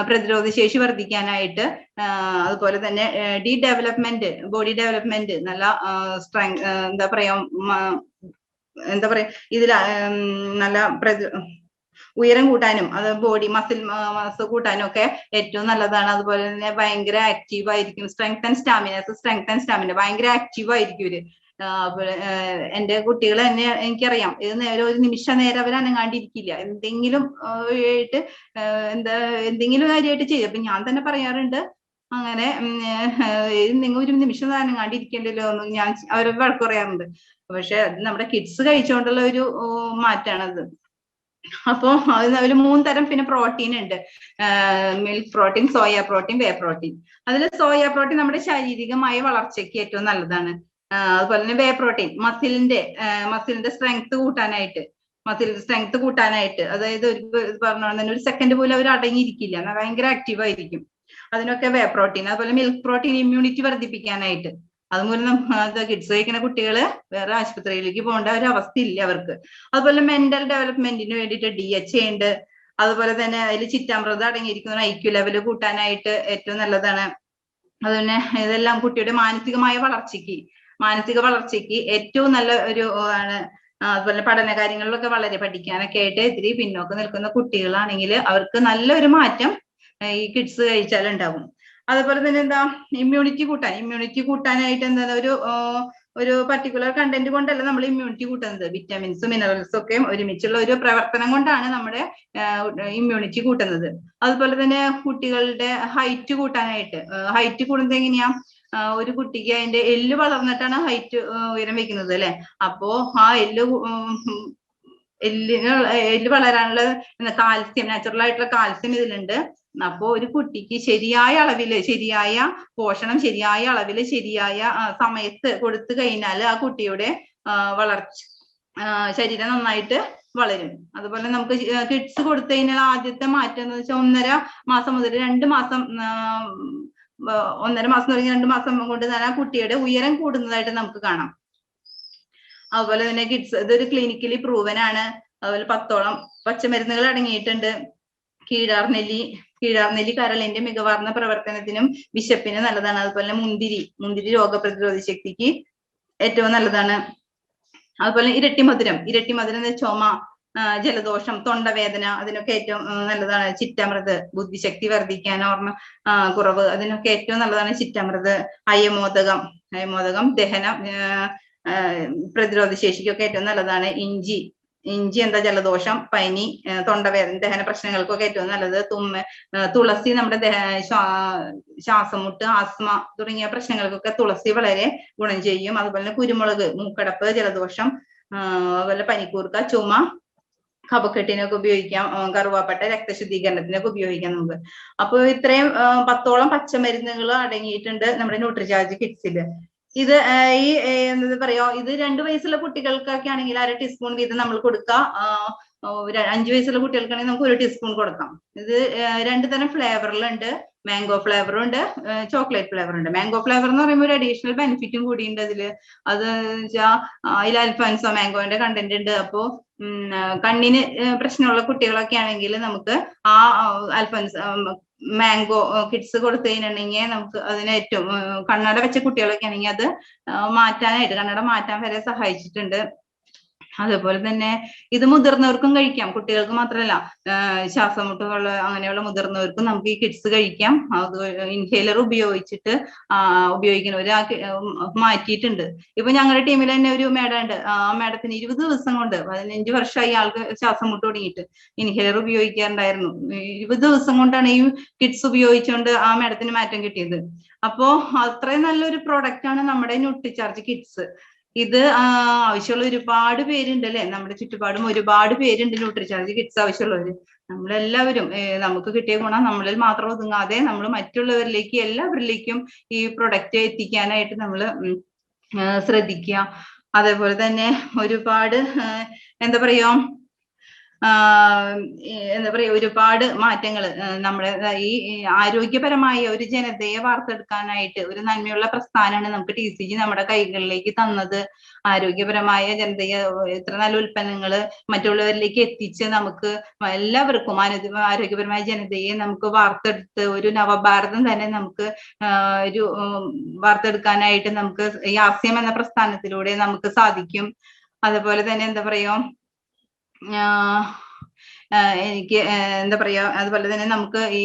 പ്രതിരോധ ശേഷി വർദ്ധിക്കാനായിട്ട്, അതുപോലെ തന്നെ ബോഡി ഡെവലപ്മെന്റ്, നല്ല സ്ട്രെങ്ത്, എന്താ പറയാ ഇതിൽ നല്ല ഉയരം കൂട്ടാനും അത് ബോഡി മസിൽ കൂട്ടാനും ഒക്കെ ഏറ്റവും നല്ലതാണ്. അതുപോലെ തന്നെ ഭയങ്കര ആക്റ്റീവ് ആയിരിക്കും. സ്ട്രെങ്ത് ആൻഡ് സ്റ്റാമിന ഭയങ്കര ആക്റ്റീവ് ആയിരിക്കും ഇവര്. എന്റെ കുട്ടികൾ തന്നെ എനിക്കറിയാം, ഒരു നിമിഷ നേരം അവർ അനങ്ങാണ്ടിരിക്കില്ല, എന്തെങ്കിലും ആയിട്ട് എന്തെങ്കിലും കാര്യമായിട്ട് ചെയ്യും. അപ്പൊ ഞാൻ തന്നെ പറയാറുണ്ട്, അങ്ങനെ നിങ്ങൾ ഒരു നിമിഷം അനങ്ങാണ്ടിരിക്കണ്ടല്ലോ എന്ന് ഞാൻ അവരെ വഴക്ക് പറയാറുണ്ട്. പക്ഷെ നമ്മുടെ കിഡ്സ് കഴിച്ചുകൊണ്ടുള്ള ഒരു മാറ്റാണത്. അപ്പോ അതിൽ 3 തരം പിന്നെ പ്രോട്ടീൻ ഉണ്ട്. മിൽക്ക് പ്രോട്ടീൻ, സോയ പ്രോട്ടീൻ, വേ പ്രോട്ടീൻ. അതിൽ സോയ പ്രോട്ടീൻ നമ്മുടെ ശാരീരികമായ വളർച്ചയ്ക്ക് ഏറ്റവും നല്ലതാണ്. അതുപോലെ തന്നെ വേ പ്രോട്ടീൻ മസിലിന്റെ സ്ട്രെങ്ത് കൂട്ടാനായിട്ട് അതായത് പറഞ്ഞ തന്നെ ഒരു സെക്കൻഡ് പോലും അവർ അടങ്ങിയിരിക്കില്ല, ഭയങ്കര ആക്റ്റീവ് ആയിരിക്കും. അതിനൊക്കെ വേ പ്രോട്ടീൻ. അതുപോലെ മിൽക്ക് പ്രോട്ടീൻ ഇമ്മ്യൂണിറ്റി വർദ്ധിപ്പിക്കാനായിട്ട്. അതുമൂലം കിഡ്സ് കഴിക്കുന്ന കുട്ടികള് വേറെ ആശുപത്രിയിലേക്ക് പോകേണ്ട ഒരു അവസ്ഥ ഇല്ല അവർക്ക്. അതുപോലെ മെന്റൽ ഡെവലപ്മെന്റിന് വേണ്ടിയിട്ട് DHA ഉണ്ട്. അതുപോലെ തന്നെ അതിൽ ചിറ്റാമൃതം അടങ്ങിയിരിക്കുന്ന IQ ലെവല് കൂട്ടാനായിട്ട് ഏറ്റവും നല്ലതാണ്. അതുപോലെ ഇതെല്ലാം കുട്ടിയുടെ മാനസിക വളർച്ചയ്ക്ക് ഏറ്റവും നല്ല ഒരു ആണ്. അതുപോലെ പഠന കാര്യങ്ങളിലൊക്കെ പഠിക്കാനൊക്കെ ആയിട്ട് ഇത്തിരി പിന്നോക്കം നിൽക്കുന്ന കുട്ടികളാണെങ്കിൽ അവർക്ക് നല്ലൊരു മാറ്റം ഈ കിഡ്സ് കഴിച്ചാൽ ഉണ്ടാകും. അതുപോലെ തന്നെ ഇമ്മ്യൂണിറ്റി കൂട്ടാനായിട്ട് ഒരു പർട്ടിക്കുലർ കണ്ടന്റ് കൊണ്ടല്ല നമ്മൾ ഇമ്മ്യൂണിറ്റി കൂട്ടുന്നത്. വിറ്റാമിൻസും മിനറൽസും ഒക്കെ ഒരുമിച്ചുള്ള ഒരു പ്രവർത്തനം കൊണ്ടാണ് നമ്മുടെ ഇമ്മ്യൂണിറ്റി കൂട്ടുന്നത്. അതുപോലെ തന്നെ കുട്ടികളുടെ ഹൈറ്റ് കൂടുന്നത് എങ്ങനെയാ? ഒരു കുട്ടിക്ക് അതിന്റെ എല്ല് വളർന്നിട്ടാണ് ഹൈറ്റ് ഉയരം വെക്കുന്നത് അല്ലെ. അപ്പോ ആ എല്ല് വളരാനുള്ള നാച്ചുറൽ ആയിട്ടുള്ള കാൽസ്യം ഇതിലുണ്ട്. അപ്പോ ഒരു കുട്ടിക്ക് ശരിയായ പോഷണം ശരിയായ അളവില് ശരിയായ സമയത്ത് കൊടുത്തു കഴിഞ്ഞാൽ ആ കുട്ടിയുടെ ശരീരം നന്നായിട്ട് വളരും. അതുപോലെ നമുക്ക് കിഡ്സ് കൊടുത്തു കഴിഞ്ഞാൽ ആദ്യത്തെ മാറ്റം എന്ന് വെച്ചാൽ 1.5 മാസം മുതൽ 2 മാസം 1.5 മാസം തുടങ്ങി 2 മാസം കൊണ്ട് തന്നെ ആ കുട്ടിയുടെ ഉയരം കൂടുന്നതായിട്ട് നമുക്ക് കാണാം. അതുപോലെ തന്നെ ഇതൊരു ക്ലിനിക്കലി പ്രൂവൻ ആണ്. അതുപോലെ 10ഓളം പച്ചമരുന്നുകൾ അടങ്ങിയിട്ടുണ്ട്. കീഴാർനെല്ലി കരളിന്റെ മികവാർന്ന പ്രവർത്തനത്തിനും വിശപ്പിന് നല്ലതാണ്. അതുപോലെ മുന്തിരി രോഗപ്രതിരോധ ശക്തിക്ക് ഏറ്റവും നല്ലതാണ്. അതുപോലെ ഇരട്ടിമധുരം ചുമ, ജലദോഷം, തൊണ്ടവേദന അതിനൊക്കെ ഏറ്റവും നല്ലതാണ് ചിറ്റാമൃത്. ബുദ്ധിശക്തി വർദ്ധിക്കാൻ, ഓർമ്മ കുറവ് അതിനൊക്കെ ഏറ്റവും നല്ലതാണ് ചിറ്റാമൃത്. അയമോദകം ദഹന പ്രതിരോധ ശേഷിക്കൊക്കെ ഏറ്റവും നല്ലതാണ്. ഇഞ്ചി ജലദോഷം, പനി, തൊണ്ടവേദന, ദഹന പ്രശ്നങ്ങൾക്കൊക്കെ ഏറ്റവും നല്ലത്. തുളസി നമ്മുടെ ശ്വാസമുട്ട്, ആസ്മ തുടങ്ങിയ പ്രശ്നങ്ങൾക്കൊക്കെ തുളസി വളരെ ഗുണം ചെയ്യും. അതുപോലെ തന്നെ കുരുമുളക് മൂക്കടപ്പ്, ജലദോഷം, അതുപോലെ പനിക്കൂർക്ക, ചുമ, കഫക്കെട്ടിനൊക്കെ ഉപയോഗിക്കാം. കറുവാപ്പട്ട രക്തശുദ്ധീകരണത്തിനൊക്കെ ഉപയോഗിക്കാം നമുക്ക്. അപ്പൊ ഇത്രയും 10ഓളം പച്ചമരുന്നുകൾ അടങ്ങിയിട്ടുണ്ട് നമ്മുടെ ന്യൂട്രിചാർജ് കിഡ്സിൽ. ഇത് എന്താ പറയാ, ഇത് 2 വയസ്സുള്ള കുട്ടികൾക്കൊക്കെ ആണെങ്കിൽ 1/2 ടീസ്പൂൺ വീതം നമ്മൾ കൊടുക്കാം. 5 വയസ്സുള്ള കുട്ടികൾക്കാണെങ്കിൽ നമുക്ക് 1 ടീസ്പൂൺ കൊടുക്കാം. ഇത് 2 തരം ഫ്ലേവറിലുണ്ട്. മാംഗോ ഫ്ലേവറും ഉണ്ട്, ചോക്ലേറ്റ് ഫ്ലേവറും ഉണ്ട്. മാംഗോ ഫ്ലേവർ എന്ന് പറയുമ്പോൾ ഒരു അഡീഷണൽ ബെനിഫിറ്റും കൂടി ഉണ്ട് അതില്. അത് വെച്ചാൽ അതിൽ അൽഫാൻസോ മാംഗോന്റെ കണ്ടന്റ് ഉണ്ട്. അപ്പോ കണ്ണിന് പ്രശ്നമുള്ള കുട്ടികളൊക്കെ ആണെങ്കിൽ നമുക്ക് ആ മാംഗോ കിഡ്സ് കൊടുത്തു കഴിഞ്ഞിട്ടുണ്ടെങ്കിൽ നമുക്ക് അതിന് ഏറ്റവും കണ്ണട വെച്ച കുട്ടികളൊക്കെ ആണെങ്കിൽ അത് കണ്ണട മാറ്റാൻ വരെ സഹായിച്ചിട്ടുണ്ട്. അതുപോലെ തന്നെ ഇത് മുതിർന്നവർക്കും കഴിക്കാം, കുട്ടികൾക്ക് മാത്രമല്ല. ശ്വാസമുട്ടുകൾ അങ്ങനെയുള്ള മുതിർന്നവർക്കും നമുക്ക് ഈ കിഡ്സ് കഴിക്കാം. അത് ഇൻഹേലർ ഉപയോഗിക്കുന്ന ഒരാൾക്ക് മാറ്റിയിട്ടുണ്ട്. ഇപ്പൊ ഞങ്ങളുടെ ടീമിൽ തന്നെ ഒരു മേഡം ഉണ്ട്. ആ മേഡത്തിന് 20 ദിവസം കൊണ്ട് 15 വർഷമായി ആൾക്ക് ശ്വാസമുട്ട് തുടങ്ങിയിട്ട് ഇൻഹേലർ ഉപയോഗിക്കാറുണ്ടായിരുന്നു. 20 ദിവസം കൊണ്ടാണ് ഈ കിഡ്സ് ഉപയോഗിച്ചുകൊണ്ട് ആ മേഡത്തിന് മാറ്റം കിട്ടിയത്. അപ്പോ അത്രയും നല്ലൊരു പ്രോഡക്റ്റ് ആണ് നമ്മുടെ ന്യൂട്രിചാർജ് കിഡ്സ്. ഇത് ആവശ്യമുള്ള ഒരുപാട് പേരുണ്ട് അല്ലെ, നമ്മുടെ ചുറ്റുപാടും ഒരുപാട് പേരുണ്ട് ന്യൂട്രിചാർജ് കിഡ്സ് ആവശ്യമുള്ളവര്. നമ്മളെല്ലാവരും നമുക്ക് കിട്ടിയ ഗുണം നമ്മളിൽ മാത്രം ഒതുങ്ങാതെ നമ്മൾ എല്ലാവരിലേക്കും ഈ പ്രൊഡക്റ്റ് എത്തിക്കാനായിട്ട് നമ്മൾ ശ്രദ്ധിക്കുക. അതേപോലെ തന്നെ ഒരുപാട് എന്താ പറയാ ഒരുപാട് മാറ്റങ്ങൾ നമ്മുടെ ഈ ആരോഗ്യപരമായ ഒരു ജനതയെ വാർത്തെടുക്കാനായിട്ട് ഒരു നന്മയുള്ള പ്രസ്ഥാനമാണ് നമുക്ക് TCG നമ്മുടെ കൈകളിലേക്ക് തന്നത്. ആരോഗ്യപരമായ ജനതയെ ഇത്ര നല്ല ഉൽപ്പന്നങ്ങൾ മറ്റുള്ളവരിലേക്ക് എത്തിച്ച് നമുക്ക് എല്ലാവർക്കും ആരോഗ്യപരമായ ജനതയെ നമുക്ക് വാർത്തെടുത്ത് ഒരു നവഭാരതം തന്നെ നമുക്ക് വാർത്തെടുക്കാനായിട്ട് നമുക്ക് ഈ RCM എന്ന പ്രസ്ഥാനത്തിലൂടെ നമുക്ക് സാധിക്കും. അതുപോലെ തന്നെ എന്താ പറയാ, എനിക്ക് എന്താ പറയാ, അതുപോലെ തന്നെ നമുക്ക് ഈ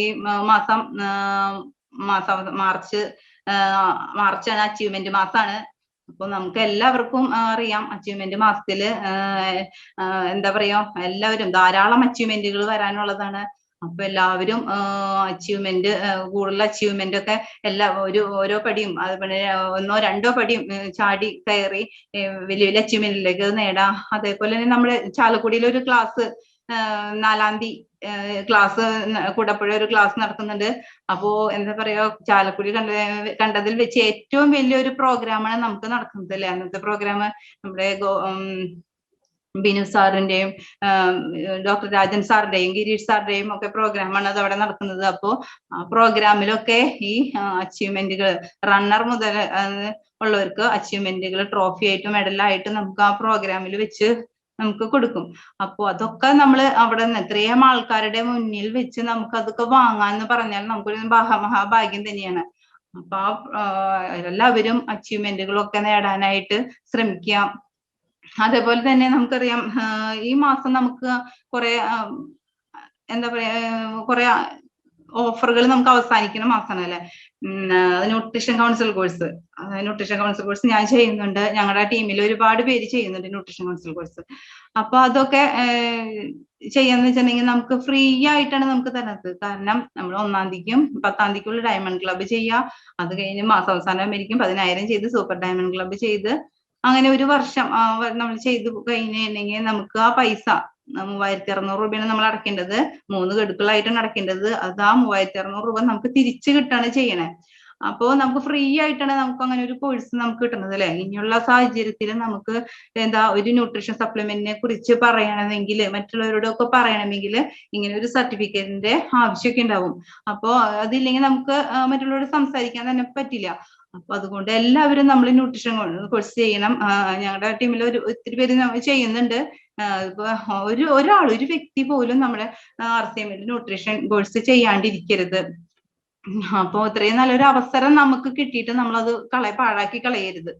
മാർച്ചാണ് അച്ചീവ്മെന്റ് മാസമാണ്. അപ്പൊ നമുക്ക് എല്ലാവർക്കും അറിയാം അച്ചീവ്മെന്റ് മാസത്തില് എന്താ പറയാ, എല്ലാവരും ധാരാളം അച്ചീവ്മെന്റുകൾ വരാനുള്ളതാണ്. അപ്പൊ എല്ലാവരും കൂടുതൽ അച്ചീവ്മെന്റ് ഒക്കെ ഓരോ പടിയും അതുപോലെ 1ഓ 2ഓ പടിയും ചാടി കയറി വലിയ വലിയ അച്ചീവ്മെന്റിലേക്ക് നേടാം. അതേപോലെ തന്നെ നമ്മുടെ ചാലക്കുടിയിലെ ഒരു ക്ലാസ് 4-ാം തീയതി ക്ലാസ് കൂടപ്പുഴ ഒരു ക്ലാസ് നടക്കുന്നുണ്ട്. അപ്പോ എന്താ പറയാ, ചാലക്കുടി കണ്ടതിൽ വെച്ച് ഏറ്റവും വലിയൊരു പ്രോഗ്രാമാണ് നമുക്ക് നടക്കുന്നത് അല്ലെ. അന്നത്തെ പ്രോഗ്രാം നമ്മുടെ ബിനു സാറിന്റെയും ഡോക്ടർ രാജൻ സാറിന്റെയും ഗിരീഷ് സാറിന്റെയും ഒക്കെ പ്രോഗ്രാമാണ് അത് അവിടെ നടക്കുന്നത്. അപ്പോ ആ പ്രോഗ്രാമിലൊക്കെ ഈ അച്ചീവ്മെന്റുകൾ റണ്ണർ മുതൽ ഉള്ളവർക്ക് അച്ചീവ്മെന്റുകൾ ട്രോഫി ആയിട്ടും മെഡലായിട്ടും നമുക്ക് ആ പ്രോഗ്രാമിൽ വെച്ച് നമുക്ക് കൊടുക്കും. അപ്പൊ അതൊക്കെ നമ്മൾ അവിടെ നിന്ന് ഇത്രയും ആൾക്കാരുടെ മുന്നിൽ വെച്ച് നമുക്ക് അതൊക്കെ വാങ്ങാന്ന് പറഞ്ഞാൽ നമുക്കൊരു മഹാഭാഗ്യം തന്നെയാണ്. അപ്പൊ എല്ലാവരും അച്ചീവ്മെന്റുകളൊക്കെ നേടാനായിട്ട് ശ്രമിക്കാം. അതേപോലെ തന്നെ നമുക്കറിയാം ഈ മാസം നമുക്ക് കുറെ എന്താ പറയാ കുറെ ഓഫറുകൾ നമുക്ക് അവസാനിക്കുന്ന മാസമാണ് അല്ലെ. ന്യൂട്രീഷൻ കൗൺസിൽ കോഴ്സ് ഞാൻ ചെയ്യുന്നുണ്ട്. ഞങ്ങളുടെ ടീമിൽ ഒരുപാട് പേര് ചെയ്യുന്നുണ്ട് ന്യൂട്രീഷൻ കൗൺസിൽ കോഴ്സ്. അപ്പൊ അതൊക്കെ ചെയ്യാന്ന് വെച്ചിട്ടുണ്ടെങ്കിൽ നമുക്ക് ഫ്രീ ആയിട്ടാണ് നമുക്ക് തരുന്നത്. കാരണം നമ്മൾ 1-ാം തീയതിക്കും 10-ാം തീയതിക്കുള്ള ഡയമണ്ട് ക്ലബ്ബ് ചെയ്യുക, അത് കഴിഞ്ഞ് മാസാവസാനം ആയിരിക്കും 10,000 ചെയ്ത് സൂപ്പർ ഡയമണ്ട് ക്ലബ്ബ് ചെയ്ത് അങ്ങനെ ഒരു വർഷം നമ്മൾ ചെയ്തു കഴിഞ്ഞിട്ടുണ്ടെങ്കിൽ നമുക്ക് ആ പൈസ 3,600 രൂപയാണ് നമ്മൾ അടയ്ക്കേണ്ടത്. 3 ഗഡുക്കളായിട്ടാണ് അടയ്ക്കേണ്ടത്. അത് ആ 3,600 രൂപ നമുക്ക് തിരിച്ചു കിട്ടാണ് ചെയ്യണേ. അപ്പോ നമുക്ക് ഫ്രീ ആയിട്ടാണ് നമുക്ക് അങ്ങനെ ഒരു കോഴ്സ് നമുക്ക് കിട്ടുന്നത് അല്ലെ. ഇനിയുള്ള സാഹചര്യത്തിൽ നമുക്ക് ഒരു ന്യൂട്രീഷൻ സപ്ലിമെന്റിനെ കുറിച്ച് പറയണമെങ്കിൽ, മറ്റുള്ളവരോടൊക്കെ പറയണമെങ്കിൽ ഇങ്ങനെ ഒരു സർട്ടിഫിക്കറ്റിന്റെ ആവശ്യമൊക്കെ ഉണ്ടാവും. അപ്പോ അതില്ലെങ്കിൽ നമുക്ക് മറ്റുള്ളവരോട് സംസാരിക്കാൻ തന്നെ പറ്റില്ല. അപ്പൊ അതുകൊണ്ട് എല്ലാവരും നമ്മൾ ന്യൂട്രീഷൻ കോഴ്സ് ചെയ്യണം. ഞങ്ങളുടെ ടീമിൽ ഒത്തിരി പേര് ചെയ്യുന്നുണ്ട്. ഇപ്പൊ ഒരു വ്യക്തി പോലും നമ്മുടെ RCMൽ ന്യൂട്രീഷൻ കോഴ്സ് ചെയ്യാണ്ടിരിക്കരുത്. അപ്പൊ ഇത്രയും നല്ലൊരു അവസരം നമുക്ക് കിട്ടിയിട്ട് നമ്മളത് പാഴാക്കി കളയരുത്.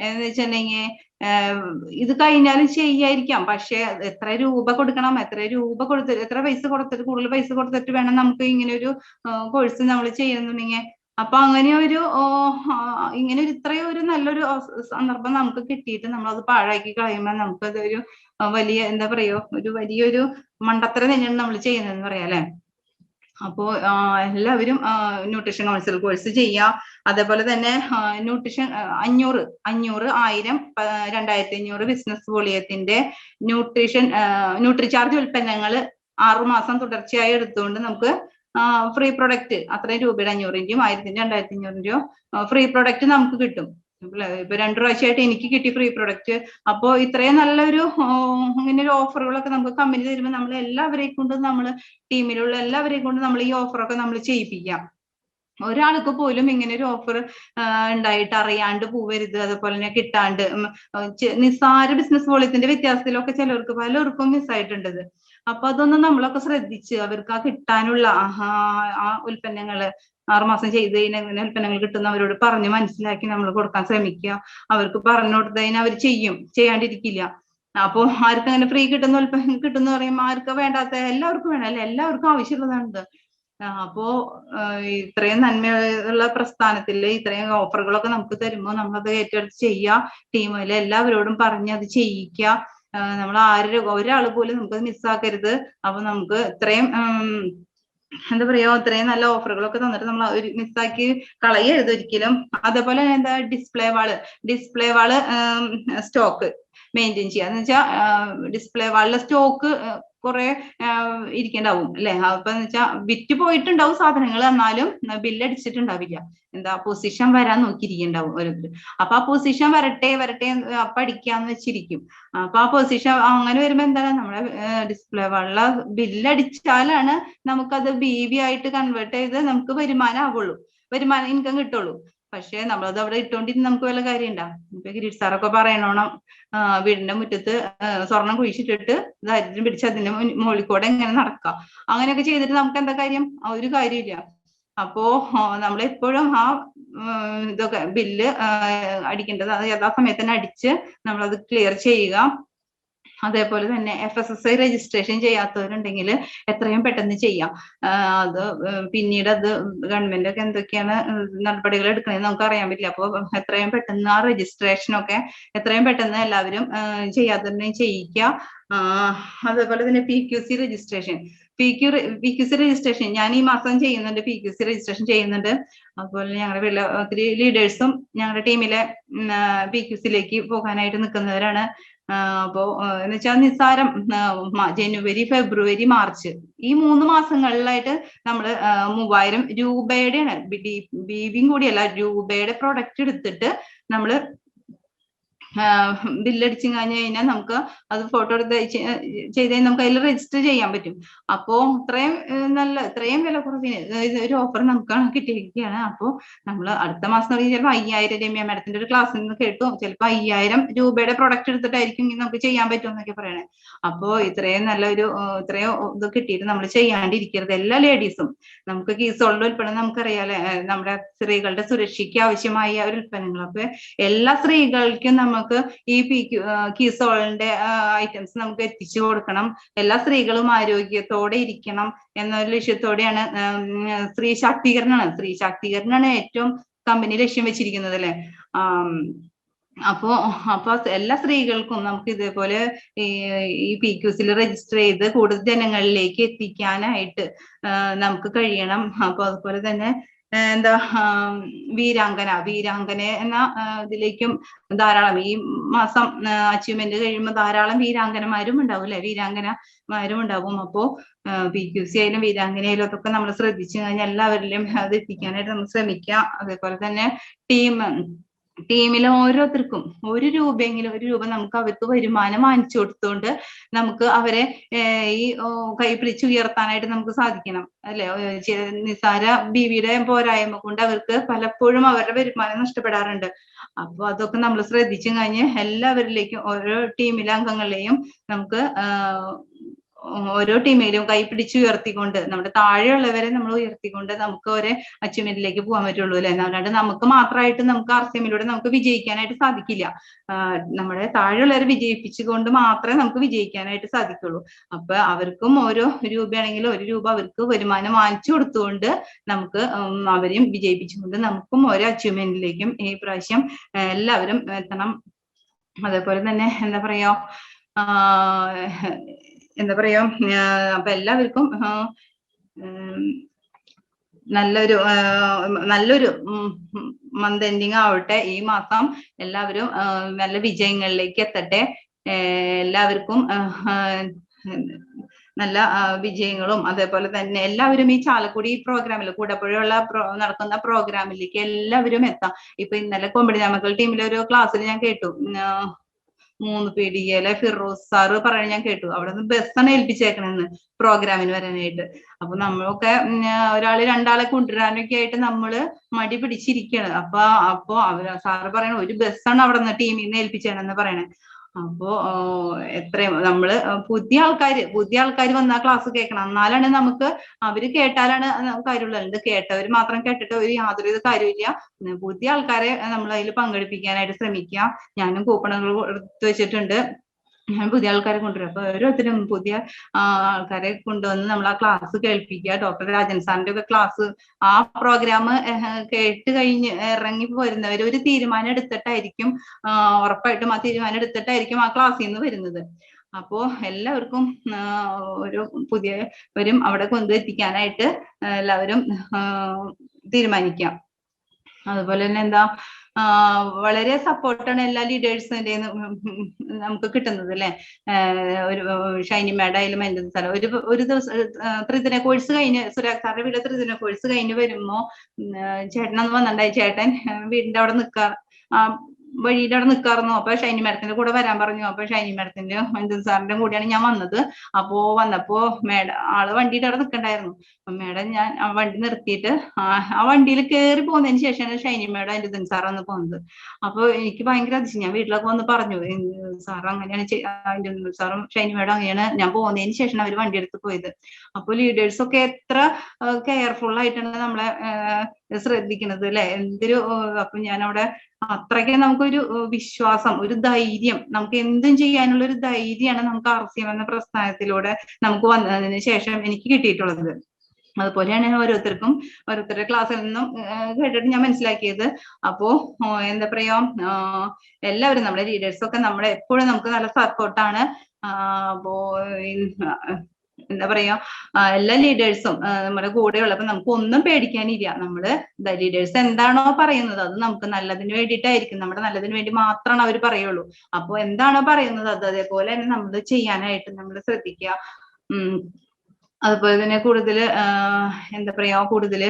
എന്ന് വെച്ചിട്ടുണ്ടെങ്കിൽ ഇത് കഴിഞ്ഞാലും ചെയ്യാതിരിക്കാം, പക്ഷെ എത്ര രൂപ കൊടുക്കണം, എത്ര പൈസ കൊടുത്തിട്ട് കൂടുതൽ പൈസ കൊടുത്തിട്ട് വേണം നമുക്ക് ഇങ്ങനെ ഒരു കോഴ്സ് നമ്മൾ ചെയ്യുന്നുണ്ടെങ്കിൽ. അപ്പൊ ഇങ്ങനെ ഇത്രയും ഒരു നല്ലൊരു സന്ദർഭം നമുക്ക് കിട്ടിയിട്ട് നമ്മളത് പാഴാക്കി കളയുമ്പോൾ നമുക്കതൊരു വലിയ ഒരു വലിയൊരു മണ്ടത്തരം തന്നെയാണ് നമ്മൾ ചെയ്യുന്നതെന്ന് പറയാം അല്ലെ. അപ്പോ എല്ലാവരും ന്യൂട്രീഷൻ കൗൺസിൽ കോഴ്സ് ചെയ്യുക. അതേപോലെ തന്നെ ന്യൂട്രീഷൻ 500, 1000, 2500 ബിസിനസ് വോളിയത്തിന്റെ ന്യൂട്രിചാർജ് ഉൽപ്പന്നങ്ങൾ 6 മാസം തുടർച്ചയായി എടുത്തുകൊണ്ട് നമുക്ക് ഫ്രീ പ്രൊഡക്റ്റ് അത്രയും രൂപയുടെ 500-ന്റെയും 1000-ന്റെയും 2500-ന്റെയും ഫ്രീ പ്രൊഡക്റ്റ് നമുക്ക് കിട്ടും. ഇപ്പൊ 2 പ്രാവശ്യമായിട്ട് എനിക്ക് കിട്ടി ഫ്രീ പ്രൊഡക്റ്റ്. അപ്പോ ഇത്രയും നല്ലൊരു ഇങ്ങനെ ഒരു ഓഫറുകളൊക്കെ നമുക്ക് കമ്പനി തരുമ്പോൾ നമ്മൾ എല്ലാവരെയും കൊണ്ട് ടീമിലുള്ള എല്ലാവരെയും കൊണ്ട് നമ്മൾ ഈ ഓഫറൊക്കെ നമ്മൾ ചെയ്യിപ്പിക്കാം. ഒരാൾക്ക് പോലും ഇങ്ങനെ ഒരു ഓഫർ ഉണ്ടായിട്ട് അറിയാണ്ട് പോവരുത്. അതുപോലെ തന്നെ കിട്ടാണ്ട് നിസ്സാര ബിസിനസ് വോളിയത്തിന്റെ വ്യത്യാസത്തിലൊക്കെ പലർക്കും മിസ്സായിട്ടുണ്ടത്. അപ്പൊ അതൊന്നും നമ്മളൊക്കെ ശ്രദ്ധിച്ച് അവർക്ക് ആ കിട്ടാനുള്ള ആ ഉൽപ്പന്നങ്ങള് 6 മാസം ചെയ്ത് കഴിഞ്ഞാൽ ഉൽപ്പന്നങ്ങൾ കിട്ടുന്നവരോട് പറഞ്ഞ് മനസ്സിലാക്കി നമ്മൾ കൊടുക്കാൻ ശ്രമിക്കുക. അവർക്ക് പറഞ്ഞു കൊടുത്തതിന് അവർ ചെയ്യാണ്ടിരിക്കില്ല. അപ്പൊ ആർക്ക് അങ്ങനെ ഫ്രീ കിട്ടുന്ന പറയുമ്പോൾ ആർക്ക് വേണ്ടാത്ത എല്ലാവർക്കും വേണം അല്ലെ, എല്ലാവർക്കും ആവശ്യമുള്ളതാണിത്. അപ്പോ ഇത്രയും നന്മയുള്ള പ്രസ്ഥാനത്തില് ഇത്രയും ഓഫറുകളൊക്കെ നമുക്ക് തരുമ്പോൾ നമ്മളത് ഏറ്റെടുത്ത് ചെയ്യുക. ടീമിലെ എല്ലാവരോടും പറഞ്ഞ് അത് ചെയ്യിക്കുക. നമ്മൾ ഒരാൾ പോലും നമുക്കത് മിസ്സാക്കരുത്. അപ്പൊ നമുക്ക് ഇത്രയും ഇത്രയും നല്ല ഓഫറുകളൊക്കെ തന്നിട്ട് നമ്മൾ മിസ്സാക്കി കളയരുത് ഒരിക്കലും. അതേപോലെ ഡിസ്പ്ലേ വാള് സ്റ്റോക്ക് മെയിൻറ്റെയിൻ ചെയ്യുക. എന്ന് വെച്ചാൽ ഡിസ്പ്ലേ വാളിലെ സ്റ്റോക്ക് കുറെ ഇരിക്കണ്ടാവും അല്ലെ. അപ്പൊ എന്ന് വെച്ചാൽ വിറ്റ് പോയിട്ടുണ്ടാവും സാധനങ്ങൾ, എന്നാലും ബില്ലടിച്ചിട്ടുണ്ടാവില്ല. പൊസിഷൻ വരാൻ നോക്കിയിരിക്കണ്ടാവും ഓരോരുത്തർ. അപ്പൊ ആ പൊസിഷൻ വരട്ടെ അപ്പൊ അടിക്കാന്ന് വെച്ചിരിക്കും. അപ്പൊ ആ പൊസിഷൻ അങ്ങനെ വരുമ്പോ നമ്മുടെ ഡിസ്പ്ലേ വാളിലെ ബില്ലടിച്ചാലാണ് നമുക്കത് BV ആയിട്ട് കൺവേർട്ട് ചെയ്ത് നമുക്ക് വരുമാനം ഇൻകം കിട്ടുള്ളൂ. പക്ഷെ നമ്മളത് അവിടെ ഇട്ടോണ്ടിരുന്ന് നമുക്ക് വല്ല കാര്യം ഉണ്ടാ. ഇപ്പൊ ഗിരീഷ് സാറൊക്കെ പറയണോണം വീടിന്റെ മുറ്റത്ത് സ്വർണം കുഴിച്ചിട്ടിട്ട് ദാരിദ്ര്യം പിടിച്ച് അതിന്റെ മുകളിൽ കൂടെ എങ്ങനെ നടക്കാം, അങ്ങനെയൊക്കെ ചെയ്തിട്ട് നമുക്ക് എന്താ കാര്യം? ഒരു കാര്യമില്ല. അപ്പോ നമ്മളെപ്പോഴും ഇതൊക്കെ ബില്ല് അടിക്കേണ്ടത് അത് യഥാസമയത്ത് തന്നെ അടിച്ച് നമ്മളത് ക്ലിയർ ചെയ്യുക. അതേപോലെ തന്നെ FSSAI രജിസ്ട്രേഷൻ ചെയ്യാത്തവരുണ്ടെങ്കിൽ എത്രയും പെട്ടെന്ന് ചെയ്യാം. അത് പിന്നീട് അത് ഗവൺമെന്റ് ഒക്കെ എന്തൊക്കെയാണ് നടപടികൾ എടുക്കണമെന്ന് നമുക്ക് അറിയാൻ പറ്റില്ല. അപ്പോൾ എത്രയും പെട്ടെന്ന് ആ രജിസ്ട്രേഷനൊക്കെ എത്രയും പെട്ടെന്ന് എല്ലാവരും ചെയ്യാത്തവരെയും ചെയ്യിക്കുക. അതേപോലെ തന്നെ PQC രജിസ്ട്രേഷൻ ഞാൻ ഈ മാസം ചെയ്യുന്നുണ്ട്. PQC രജിസ്ട്രേഷൻ ചെയ്യുന്നുണ്ട്. അതുപോലെ ഞങ്ങളുടെ വീട്ടിലെ ഒത്തിരി ലീഡേഴ്സും ഞങ്ങളുടെ ടീമിലെ PQCയിലേക്ക് പോകാനായിട്ട് നിൽക്കുന്നവരാണ്. അപ്പോ എന്ന് വെച്ചാൽ നിസ്സാരം ജനുവരി, ഫെബ്രുവരി, മാർച്ച് ഈ 3 മാസങ്ങളിലായിട്ട് നമ്മൾ 3000 രൂപയുടെയാണ് ബിബിയും കൂടിയല്ല, രൂപയുടെ പ്രൊഡക്റ്റ് എടുത്തിട്ട് നമ്മള് ബില്ലടിച്ചു കഴിഞ്ഞു കഴിഞ്ഞാൽ നമുക്ക് അത് ഫോട്ടോ എടുത്ത് ചെയ്ത് നമുക്ക് അതിൽ രജിസ്റ്റർ ചെയ്യാൻ പറ്റും. അപ്പോ ഇത്രയും വില കുറവിന് ഒരു ഓഫർ നമുക്ക് കിട്ടിയിരിക്കുകയാണ്. അപ്പോ നമ്മൾ അടുത്ത മാസം ചിലപ്പോൾ 5000 രമ്യ മാഡത്തിന്റെ ഒരു ക്ലാസ്സിൽ നിന്ന് കേട്ടു, ചിലപ്പോൾ 5000 രൂപയുടെ പ്രൊഡക്റ്റ് എടുത്തിട്ടായിരിക്കും നമുക്ക് ചെയ്യാൻ പറ്റും എന്നൊക്കെ പറയണേ. അപ്പോ ഇത്രയും ഇത് കിട്ടിയിട്ട് നമ്മൾ ചെയ്യാണ്ടിരിക്കരുത്. എല്ലാ ലേഡീസും നമുക്ക് കീസോളിന്റെ ഉൽപ്പന്നം നമുക്കറിയാലേ, നമ്മുടെ സ്ത്രീകളുടെ സുരക്ഷയ്ക്ക് ആവശ്യമായ ഒരു ഉൽപ്പന്നങ്ങൾ. അപ്പൊ എല്ലാ സ്ത്രീകൾക്കും നമുക്ക് ഈ കീസോളിന്റെ ഐറ്റംസ് നമുക്ക് എത്തിച്ചു കൊടുക്കണം. എല്ലാ സ്ത്രീകളും ആരോഗ്യത്തോടെ ഇരിക്കണം എന്നൊരു ലക്ഷ്യത്തോടെയാണ് സ്ത്രീ ശാക്തീകരണമാണ് ഏറ്റവും കമ്പനി ലക്ഷ്യം വെച്ചിരിക്കുന്നത് അല്ലെ. അപ്പൊ എല്ലാ സ്ത്രീകൾക്കും നമുക്ക് ഇതേപോലെ ഈ PQCൽ രജിസ്റ്റർ ചെയ്ത് കൂടുതൽ ജനങ്ങളിലേക്ക് എത്തിക്കാനായിട്ട് നമുക്ക് കഴിയണം. അപ്പൊ അതുപോലെ തന്നെ വീരാങ്കന എന്ന ഇതിലേക്കും ധാരാളം ഈ മാസം അച്ചീവ്മെന്റ് കഴിയുമ്പോൾ ധാരാളം വീരാങ്കനമാരും ഉണ്ടാവും അല്ലെ, വീരാങ്കനമാരും ഉണ്ടാവും. അപ്പോ PQC ആയാലും വീരാങ്കനയിലും അതൊക്കെ നമ്മൾ ശ്രദ്ധിച്ചു കഴിഞ്ഞാൽ എല്ലാവരിലും അത് എത്തിക്കാനായിട്ട് നമ്മൾ ശ്രമിക്കാം. അതേപോലെ തന്നെ ടീമിലെ ഓരോരുത്തർക്കും ഒരു രൂപ നമുക്ക് അവർക്ക് വരുമാനം വാങ്ങിച്ചു കൊടുത്തുകൊണ്ട് നമുക്ക് അവരെ ഈ കൈ പിടിച്ച് ഉയർത്താനായിട്ട് നമുക്ക് സാധിക്കണം അല്ലെ. നിസാര ബീവിയുടെ പോരായ്മ കൊണ്ട് അവർക്ക് പലപ്പോഴും അവരുടെ വരുമാനം നഷ്ടപ്പെടാറുണ്ട്. അപ്പൊ അതൊക്കെ നമ്മൾ ശ്രദ്ധിച്ചു കഴിഞ്ഞ് എല്ലാവരിലേക്കും ഓരോ ടീമിലെ അംഗങ്ങളെയും നമുക്ക് ഓരോ ടീമിലും കൈ പിടിച്ച് ഉയർത്തിക്കൊണ്ട് നമ്മുടെ താഴെയുള്ളവരെ നമ്മൾ ഉയർത്തിക്കൊണ്ട് നമുക്ക് ഒരേ അച്ചീവ്മെന്റിലേക്ക് പോകാൻ പറ്റുള്ളൂ അല്ലെ. അല്ലാണ്ട് നമുക്ക് മാത്രമായിട്ട് നമുക്ക് RCMലൂടെ നമുക്ക് വിജയിക്കാനായിട്ട് സാധിക്കില്ല. നമ്മുടെ താഴെയുള്ളവരെ വിജയിപ്പിച്ചുകൊണ്ട് മാത്രമേ നമുക്ക് വിജയിക്കാനായിട്ട് സാധിക്കുള്ളൂ. അപ്പൊ അവർക്കും ഓരോ രൂപയാണെങ്കിൽ ഒരു രൂപ അവർക്ക് വരുമാനം വാങ്ങിച്ചു കൊടുത്തുകൊണ്ട് നമുക്ക് അവരെയും വിജയിപ്പിച്ചുകൊണ്ട് നമുക്കും ഓരോ അച്ചീവ്മെന്റിലേക്കും ഈ പ്രാവശ്യം എല്ലാവരും എത്തണം. അതേപോലെ തന്നെ അപ്പൊ എല്ലാവർക്കും നല്ലൊരു മന്ത് എൻഡിങ് ആവട്ടെ. ഈ മാസം എല്ലാവരും നല്ല വിജയങ്ങളിലേക്ക് എത്തട്ടെ. എല്ലാവർക്കും നല്ല വിജയങ്ങളും അതേപോലെ തന്നെ എല്ലാവരും ഈ ചാലക്കുടി പ്രോഗ്രാമിൽ കൂടപ്പുഴയുള്ള നടക്കുന്ന പ്രോഗ്രാമിലേക്ക് എല്ലാവരും എത്താം. ഇപ്പൊ ഇന്നലെ കൊമ്പടിഞ്ഞാമക്കൾ ടീമിലെ ഒരു ക്ലാസ്സിൽ ഞാൻ കേട്ടു, 3 പീടികയിലെ ഫിറോസ് സാറ് പറയണ ഞാൻ കേട്ടു, അവിടെ നിന്ന് ബസ്സാണ് ഏൽപ്പിച്ചേക്കണെന്ന് പ്രോഗ്രാമിന് വരാനായിട്ട്. അപ്പൊ നമ്മളൊക്കെ ഒരാള് 2 ആളെ കൊണ്ടുവരാനൊക്കെ ആയിട്ട് നമ്മള് മടി പിടിച്ചിരിക്കുകയാണ്. അപ്പൊ സാറ് പറയണ ഒരു ബസ്സാണ് അവിടെ നിന്ന് ടീമിൽ നിന്ന് ഏൽപ്പിച്ചേണെന്ന് പറയണേ. അപ്പോ എത്രയും നമ്മള് പുതിയ ആൾക്കാര് വന്ന ക്ലാസ് കേൾക്കണം, എന്നാലാണ് നമുക്ക് അവര് കേട്ടാലാണ് കാര്യമുള്ളൂ. അല്ലാണ്ട് കേട്ടവര് മാത്രം കേട്ടിട്ട് യാതൊരു കാര്യമില്ല. പുതിയ ആൾക്കാരെ നമ്മൾ അതിൽ പങ്കെടുപ്പിക്കാനായിട്ട് ശ്രമിക്കുക. ഞാനും കൂപ്പണുകൾ എടുത്തു വെച്ചിട്ടുണ്ട്, ഞാൻ പുതിയ ആൾക്കാരെ കൊണ്ടുവരും. അപ്പൊ ഓരോരുത്തരും പുതിയ ആൾക്കാരെ കൊണ്ടുവന്ന് നമ്മൾ ആ ക്ലാസ് കേൾപ്പിക്കുക. ഡോക്ടർ രാജൻ സാറിന്റെ ഒക്കെ ക്ലാസ് ആ പ്രോഗ്രാം കേട്ട് കഴിഞ്ഞ് ഇറങ്ങി പോരുന്നവർ ഒരു തീരുമാനം എടുത്തിട്ടായിരിക്കും, ഉറപ്പായിട്ടും ആ തീരുമാനം എടുത്തിട്ടായിരിക്കും ആ ക്ലാസ്സിൽ നിന്ന് വരുന്നത്. അപ്പോ എല്ലാവർക്കും ഒരു പുതിയവരും അവിടെ കൊണ്ടെത്തിക്കാനായിട്ട് എല്ലാവരും തീരുമാനിക്കാം. അതുപോലെ തന്നെ വളരെ സപ്പോർട്ടാണ് എല്ലാ ലീഡേഴ്സിന്റെ നമുക്ക് കിട്ടുന്നത് അല്ലെ. ഒരു ഷൈനി മാഡം ആയാലും എന്റെ സ്ഥലം ഒരു ദിവസം ത്രിദിന കോഴ്സ് കഴിഞ്ഞ് സുരാഗ് സാറിന്റെ വീട്ടിലെ ത്രിദിന കോഴ്സ് കഴിഞ്ഞ് വരുമ്പോ ചേട്ടനൊന്ന് വന്നിട്ടുണ്ടായി. ചേട്ടൻ വീടിന്റെ അവിടെ വഴിയുടെ അവിടെ നിൽക്കാറുന്നു. അപ്പൊ ഷൈനി മാഡത്തിന്റെ കൂടെ വരാൻ പറഞ്ഞു. അപ്പൊ ഷൈനി മാഡത്തിന്റെ മഞ്ജു സാറിന്റെ കൂടെയാണ് ഞാൻ വന്നത്. വന്നപ്പോ ആള് വണ്ടിയുടെ അവിടെ നിൽക്കണ്ടായിരുന്നു. അപ്പൊ മേഡം ഞാൻ ആ വണ്ടി നിർത്തിയിട്ട് ആ വണ്ടിയിൽ കയറി പോകുന്നതിന് ശേഷമാണ് ഷൈനി മാഡം അഞ്ജുതൻ സാർ വന്ന് പോകുന്നത്. അപ്പൊ എനിക്ക് ഭയങ്കര അതിശയം. ഞാൻ വീട്ടിലൊക്കെ വന്ന് പറഞ്ഞു, സാർ അങ്ങനെയാണ്, അഞ്ജുതൻ സാറും ഷൈനി മാഡം അങ്ങനെയാണ്, ഞാൻ പോകുന്നതിന് ശേഷം അവർ വണ്ടി എടുത്ത് പോയത്. അപ്പൊ ലീഡേഴ്സ് ഒക്കെ എത്ര കെയർഫുൾ ആയിട്ടാണ് നമ്മളെ ശ്രദ്ധിക്കുന്നത് അല്ലെ. അപ്പൊ ഞാൻ അവിടെ അത്രയ്ക്ക് നമുക്കൊരു വിശ്വാസം, ഒരു ധൈര്യം, നമുക്ക് എന്തും ചെയ്യാനുള്ള ഒരു ധൈര്യമാണ് നമുക്ക് RCM എന്ന പ്രസ്ഥാനത്തിലൂടെ നമുക്ക് വന്നതിന് ശേഷം എനിക്ക് കിട്ടിയിട്ടുള്ളത്. അതുപോലെയാണ് ഓരോരുത്തരുടെ ക്ലാസ്സിൽ നിന്നും കേട്ടിട്ട് ഞാൻ മനസ്സിലാക്കിയത്. അപ്പോ എല്ലാവരും നമ്മുടെ ലീഡേഴ്സ് ഒക്കെ എപ്പോഴും നമുക്ക് നല്ല സപ്പോർട്ടാണ്. അപ്പോ എന്താ പറയാ എല്ലാ ലീഡേഴ്സും നമ്മുടെ കൂടെയുള്ള, അപ്പൊ നമുക്ക് ഒന്നും പേടിക്കാനില്ല. നമ്മള് ലീഡേഴ്സ് എന്താണോ പറയുന്നത് അത് നമുക്ക് നല്ലതിന് വേണ്ടിയിട്ടായിരിക്കും, നമ്മുടെ നല്ലതിന് വേണ്ടി മാത്രമാണ് അവർ പറയുള്ളൂ. അപ്പൊ എന്താണോ പറയുന്നത് അത് അതേപോലെ തന്നെ നമ്മൾ ചെയ്യാനായിട്ട് നമ്മൾ ശ്രദ്ധിക്കുക. അതുപോലെ തന്നെ കൂടുതൽ എന്താ പറയാ കൂടുതൽ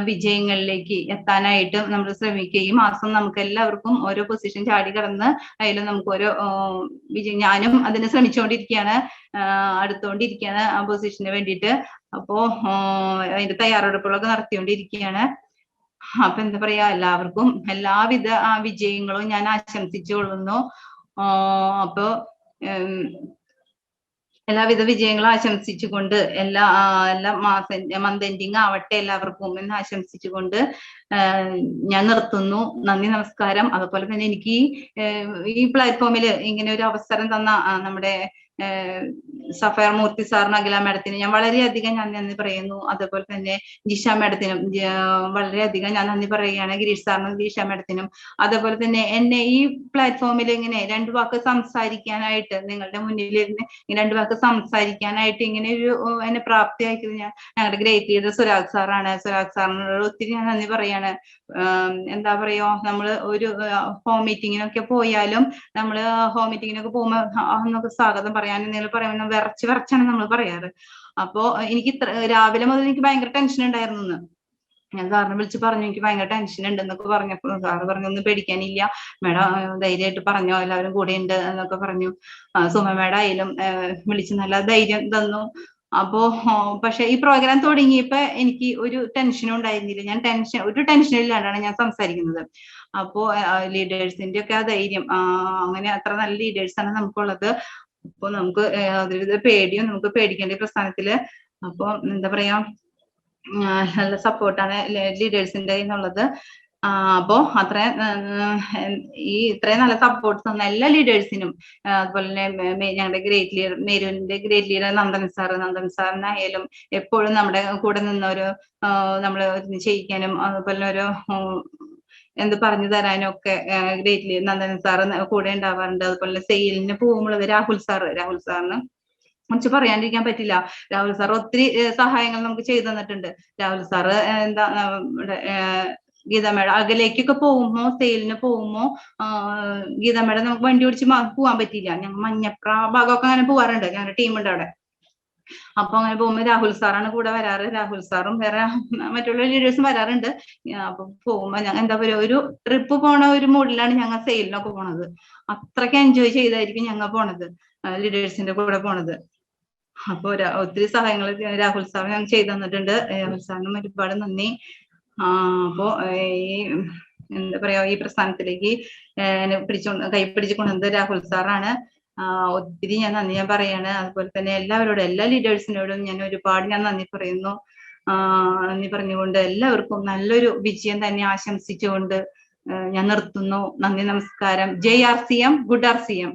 വിജയങ്ങളിലേക്ക് എത്താനായിട്ട് നമ്മൾ ശ്രമിക്കുക. ഈ മാസം നമുക്ക് എല്ലാവർക്കും ഓരോ പൊസിഷൻ ചാടി കടന്ന് അതിൽ നമുക്ക് ഓരോ വിജയം, ഞാനും അതിന് ശ്രമിച്ചുകൊണ്ടിരിക്കുകയാണ്, അടുത്തുകൊണ്ടിരിക്കുകയാണ് ആ പൊസിഷന് വേണ്ടിയിട്ട്. അപ്പോ അതിന്റെ തയ്യാറെടുപ്പുകളൊക്കെ നടത്തിക്കൊണ്ടിരിക്കുകയാണ്. അപ്പൊ എന്താ പറയാ, എല്ലാവർക്കും എല്ലാവിധ വിജയങ്ങളും ഞാൻ ആശംസിച്ചു കൊള്ളുന്നു. അപ്പോ എല്ലാവിധ വിജയങ്ങളും ആശംസിച്ചുകൊണ്ട് എല്ലാ മന്ത് എൻഡിങ് ആവട്ടെ എല്ലാവർക്കും എന്ന് ആശംസിച്ചുകൊണ്ട് ഞാൻ നിർത്തുന്നു. നന്ദി, നമസ്കാരം. അതുപോലെ തന്നെ എനിക്ക് ഈ പ്ലാറ്റ്ഫോമിൽ ഇങ്ങനെ ഒരു അവസരം തന്ന നമ്മുടെ സഫയർ മൂർത്തി സാറിന്, അഖില മാഡത്തിന് ഞാൻ വളരെയധികം ഞാൻ നന്ദി പറയുന്നു. അതുപോലെ തന്നെ ജിഷ മാഡത്തിനും വളരെയധികം ഞാൻ നന്ദി പറയുകയാണ്. ഗിരീഷ് സാറിനും ജിഷ മാഡത്തിനും. അതുപോലെ തന്നെ എന്നെ ഈ പ്ലാറ്റ്ഫോമിൽ ഇങ്ങനെ രണ്ടു വാക്ക് സംസാരിക്കാനായിട്ട്, നിങ്ങളുടെ മുന്നിൽ രണ്ടു വാക്ക് സംസാരിക്കാനായിട്ട് ഇങ്ങനെ ഒരു എന്നെ പ്രാപ്തിയാക്കിയത് ഞങ്ങളുടെ ഗ്രേറ്റ് ലീഡർ സുരാഗ് സാറാണ്. സുരാഗ് സാറിനോട് ഒത്തിരി ഞാൻ നന്ദി പറയാണ്. എന്താ പറയാ, നമ്മള് ഒരു ഹോം മീറ്റിങ്ങിനൊക്കെ പോയാലും നമ്മള് ഹോം മീറ്റിങ്ങിനൊക്കെ പോകുമ്പോൾ സ്വാഗതം പറയാനും നിങ്ങൾ പറയുമ്പോൾ വിറച്ചാണ് നമ്മൾ പറയാറ്. അപ്പോ എനിക്ക് രാവിലെ മുതൽ എനിക്ക് ഭയങ്കര ടെൻഷൻ ഉണ്ടായിരുന്നു. ഞാൻ സാറിനെ വിളിച്ച് പറഞ്ഞു എനിക്ക് ഭയങ്കര ടെൻഷൻ ഉണ്ട് എന്നൊക്കെ പറഞ്ഞപ്പോൾ സാറ് പറഞ്ഞു ഒന്നും പേടിക്കാനില്ല മേഡം, ധൈര്യമായിട്ട് പറഞ്ഞോ, എല്ലാവരും കൂടെ ഉണ്ട് എന്നൊക്കെ പറഞ്ഞു. സുമ മേഡം ആയാലും വിളിച്ച് നല്ല ധൈര്യം തന്നു. അപ്പോ പക്ഷെ ഈ പ്രോഗ്രാം തുടങ്ങിയപ്പോ എനിക്ക് ഒരു ടെൻഷനും ഉണ്ടായിരുന്നില്ല. ഞാൻ ഒരു ടെൻഷനില്ലാണ്ടാണ് ഞാൻ സംസാരിക്കുന്നത്. അപ്പോ ലീഡേഴ്സിന്റെ ഒക്കെ ആ ധൈര്യം, അങ്ങനെ അത്ര നല്ല ലീഡേഴ്സാണ് നമുക്കുള്ളത്. അപ്പൊ നമുക്ക് യാതൊരുവിധ പേടിയും നമുക്ക് പേടിക്കേണ്ട പ്രസ്ഥാനത്തില്. അപ്പൊ എന്താ പറയാ, നല്ല സപ്പോർട്ടാണ് ലീഡേഴ്സിന്റെ എന്നുള്ളത്. അപ്പോ ഇത്രയും നല്ല സപ്പോർട്ട് തന്ന എല്ലാ ലീഡേഴ്സിനും, അതുപോലെ തന്നെ ഞങ്ങളുടെ ഗ്രേറ്റ് ലീഡർ മേരുവിന്റെ ഗ്രേറ്റ് ലീഡർ നന്ദൻ സാറിനായാലും എപ്പോഴും നമ്മുടെ കൂടെ നിന്നൊരു നമ്മള് ചെയ്യിക്കാനും അതുപോലെ ഒരു എന്ത് പറഞ്ഞു തരാനും ഒക്കെ ഗ്രേറ്റ് ലീഡർ നന്ദൻ സാറ് കൂടെ ഉണ്ടാവാറുണ്ട്. അതുപോലെ സെയിലിന് പോകുമ്പോൾ രാഹുൽ സാറിന് കുറിച്ച് പറയാണ്ടിരിക്കാൻ പറ്റില്ല. രാഹുൽ സാർ ഒത്തിരി സഹായങ്ങൾ നമുക്ക് ചെയ്തു തന്നിട്ടുണ്ട്. രാഹുൽ സാറ് എന്താ ഗീത മേഡം അകലേക്കൊക്കെ പോകുമ്പോ, സെയിലിന് പോകുമ്പോ ഗീത മേഡം നമുക്ക് വണ്ടി ഓടിച്ച് പോകാൻ പറ്റില്ല. ഞങ്ങൾ മഞ്ഞപ്ര ഭാഗമൊക്കെ അങ്ങനെ പോവാറുണ്ട്, ഞങ്ങളുടെ ടീമുണ്ട് അവിടെ. അപ്പൊ അങ്ങനെ പോകുമ്പോ രാഹുൽ സാറാണ് കൂടെ വരാറ്. രാഹുൽ സാറും വേറെ മറ്റുള്ള ലീഡേഴ്സും വരാറുണ്ട്. അപ്പൊ പോകുമ്പോ എന്താ പറയുക, ഒരു ട്രിപ്പ് പോണ ഒരു മൂഡിലാണ് ഞങ്ങൾ സെയിലിനൊക്കെ പോണത്. അത്രയ്ക്ക് എൻജോയ് ചെയ്തായിരിക്കും ഞങ്ങൾ പോണത്, ലീഡേഴ്സിന്റെ കൂടെ പോണത്. അപ്പൊ ഒത്തിരി സഹായങ്ങൾ രാഹുൽ സാർ ഞങ്ങൾ ചെയ്തു തന്നിട്ടുണ്ട്. രാഹുൽ സാറിനും ഒരുപാട് നന്ദി. അപ്പോ ഈ എന്താ പറയാ, ഈ പ്രസ്ഥാനത്തിലേക്ക് കൈപ്പിടിച്ചു കൊണ്ടുവന്നത് രാഹുൽ സാറാണ്. ഒത്തിരി ഞാൻ നന്ദി ഞാൻ പറയാണ്. അതുപോലെ തന്നെ എല്ലാവരോടും, എല്ലാ ലീഡേഴ്സിനോടും ഞാൻ ഒരുപാട് നന്ദി പറയുന്നു. നന്ദി പറഞ്ഞുകൊണ്ട് എല്ലാവർക്കും നല്ലൊരു വിജയം തന്നെ ആശംസിച്ചുകൊണ്ട് ഞാൻ നിർത്തുന്നു. നന്ദി, നമസ്കാരം. ജയ് RCM, ഗുഡ് RCM.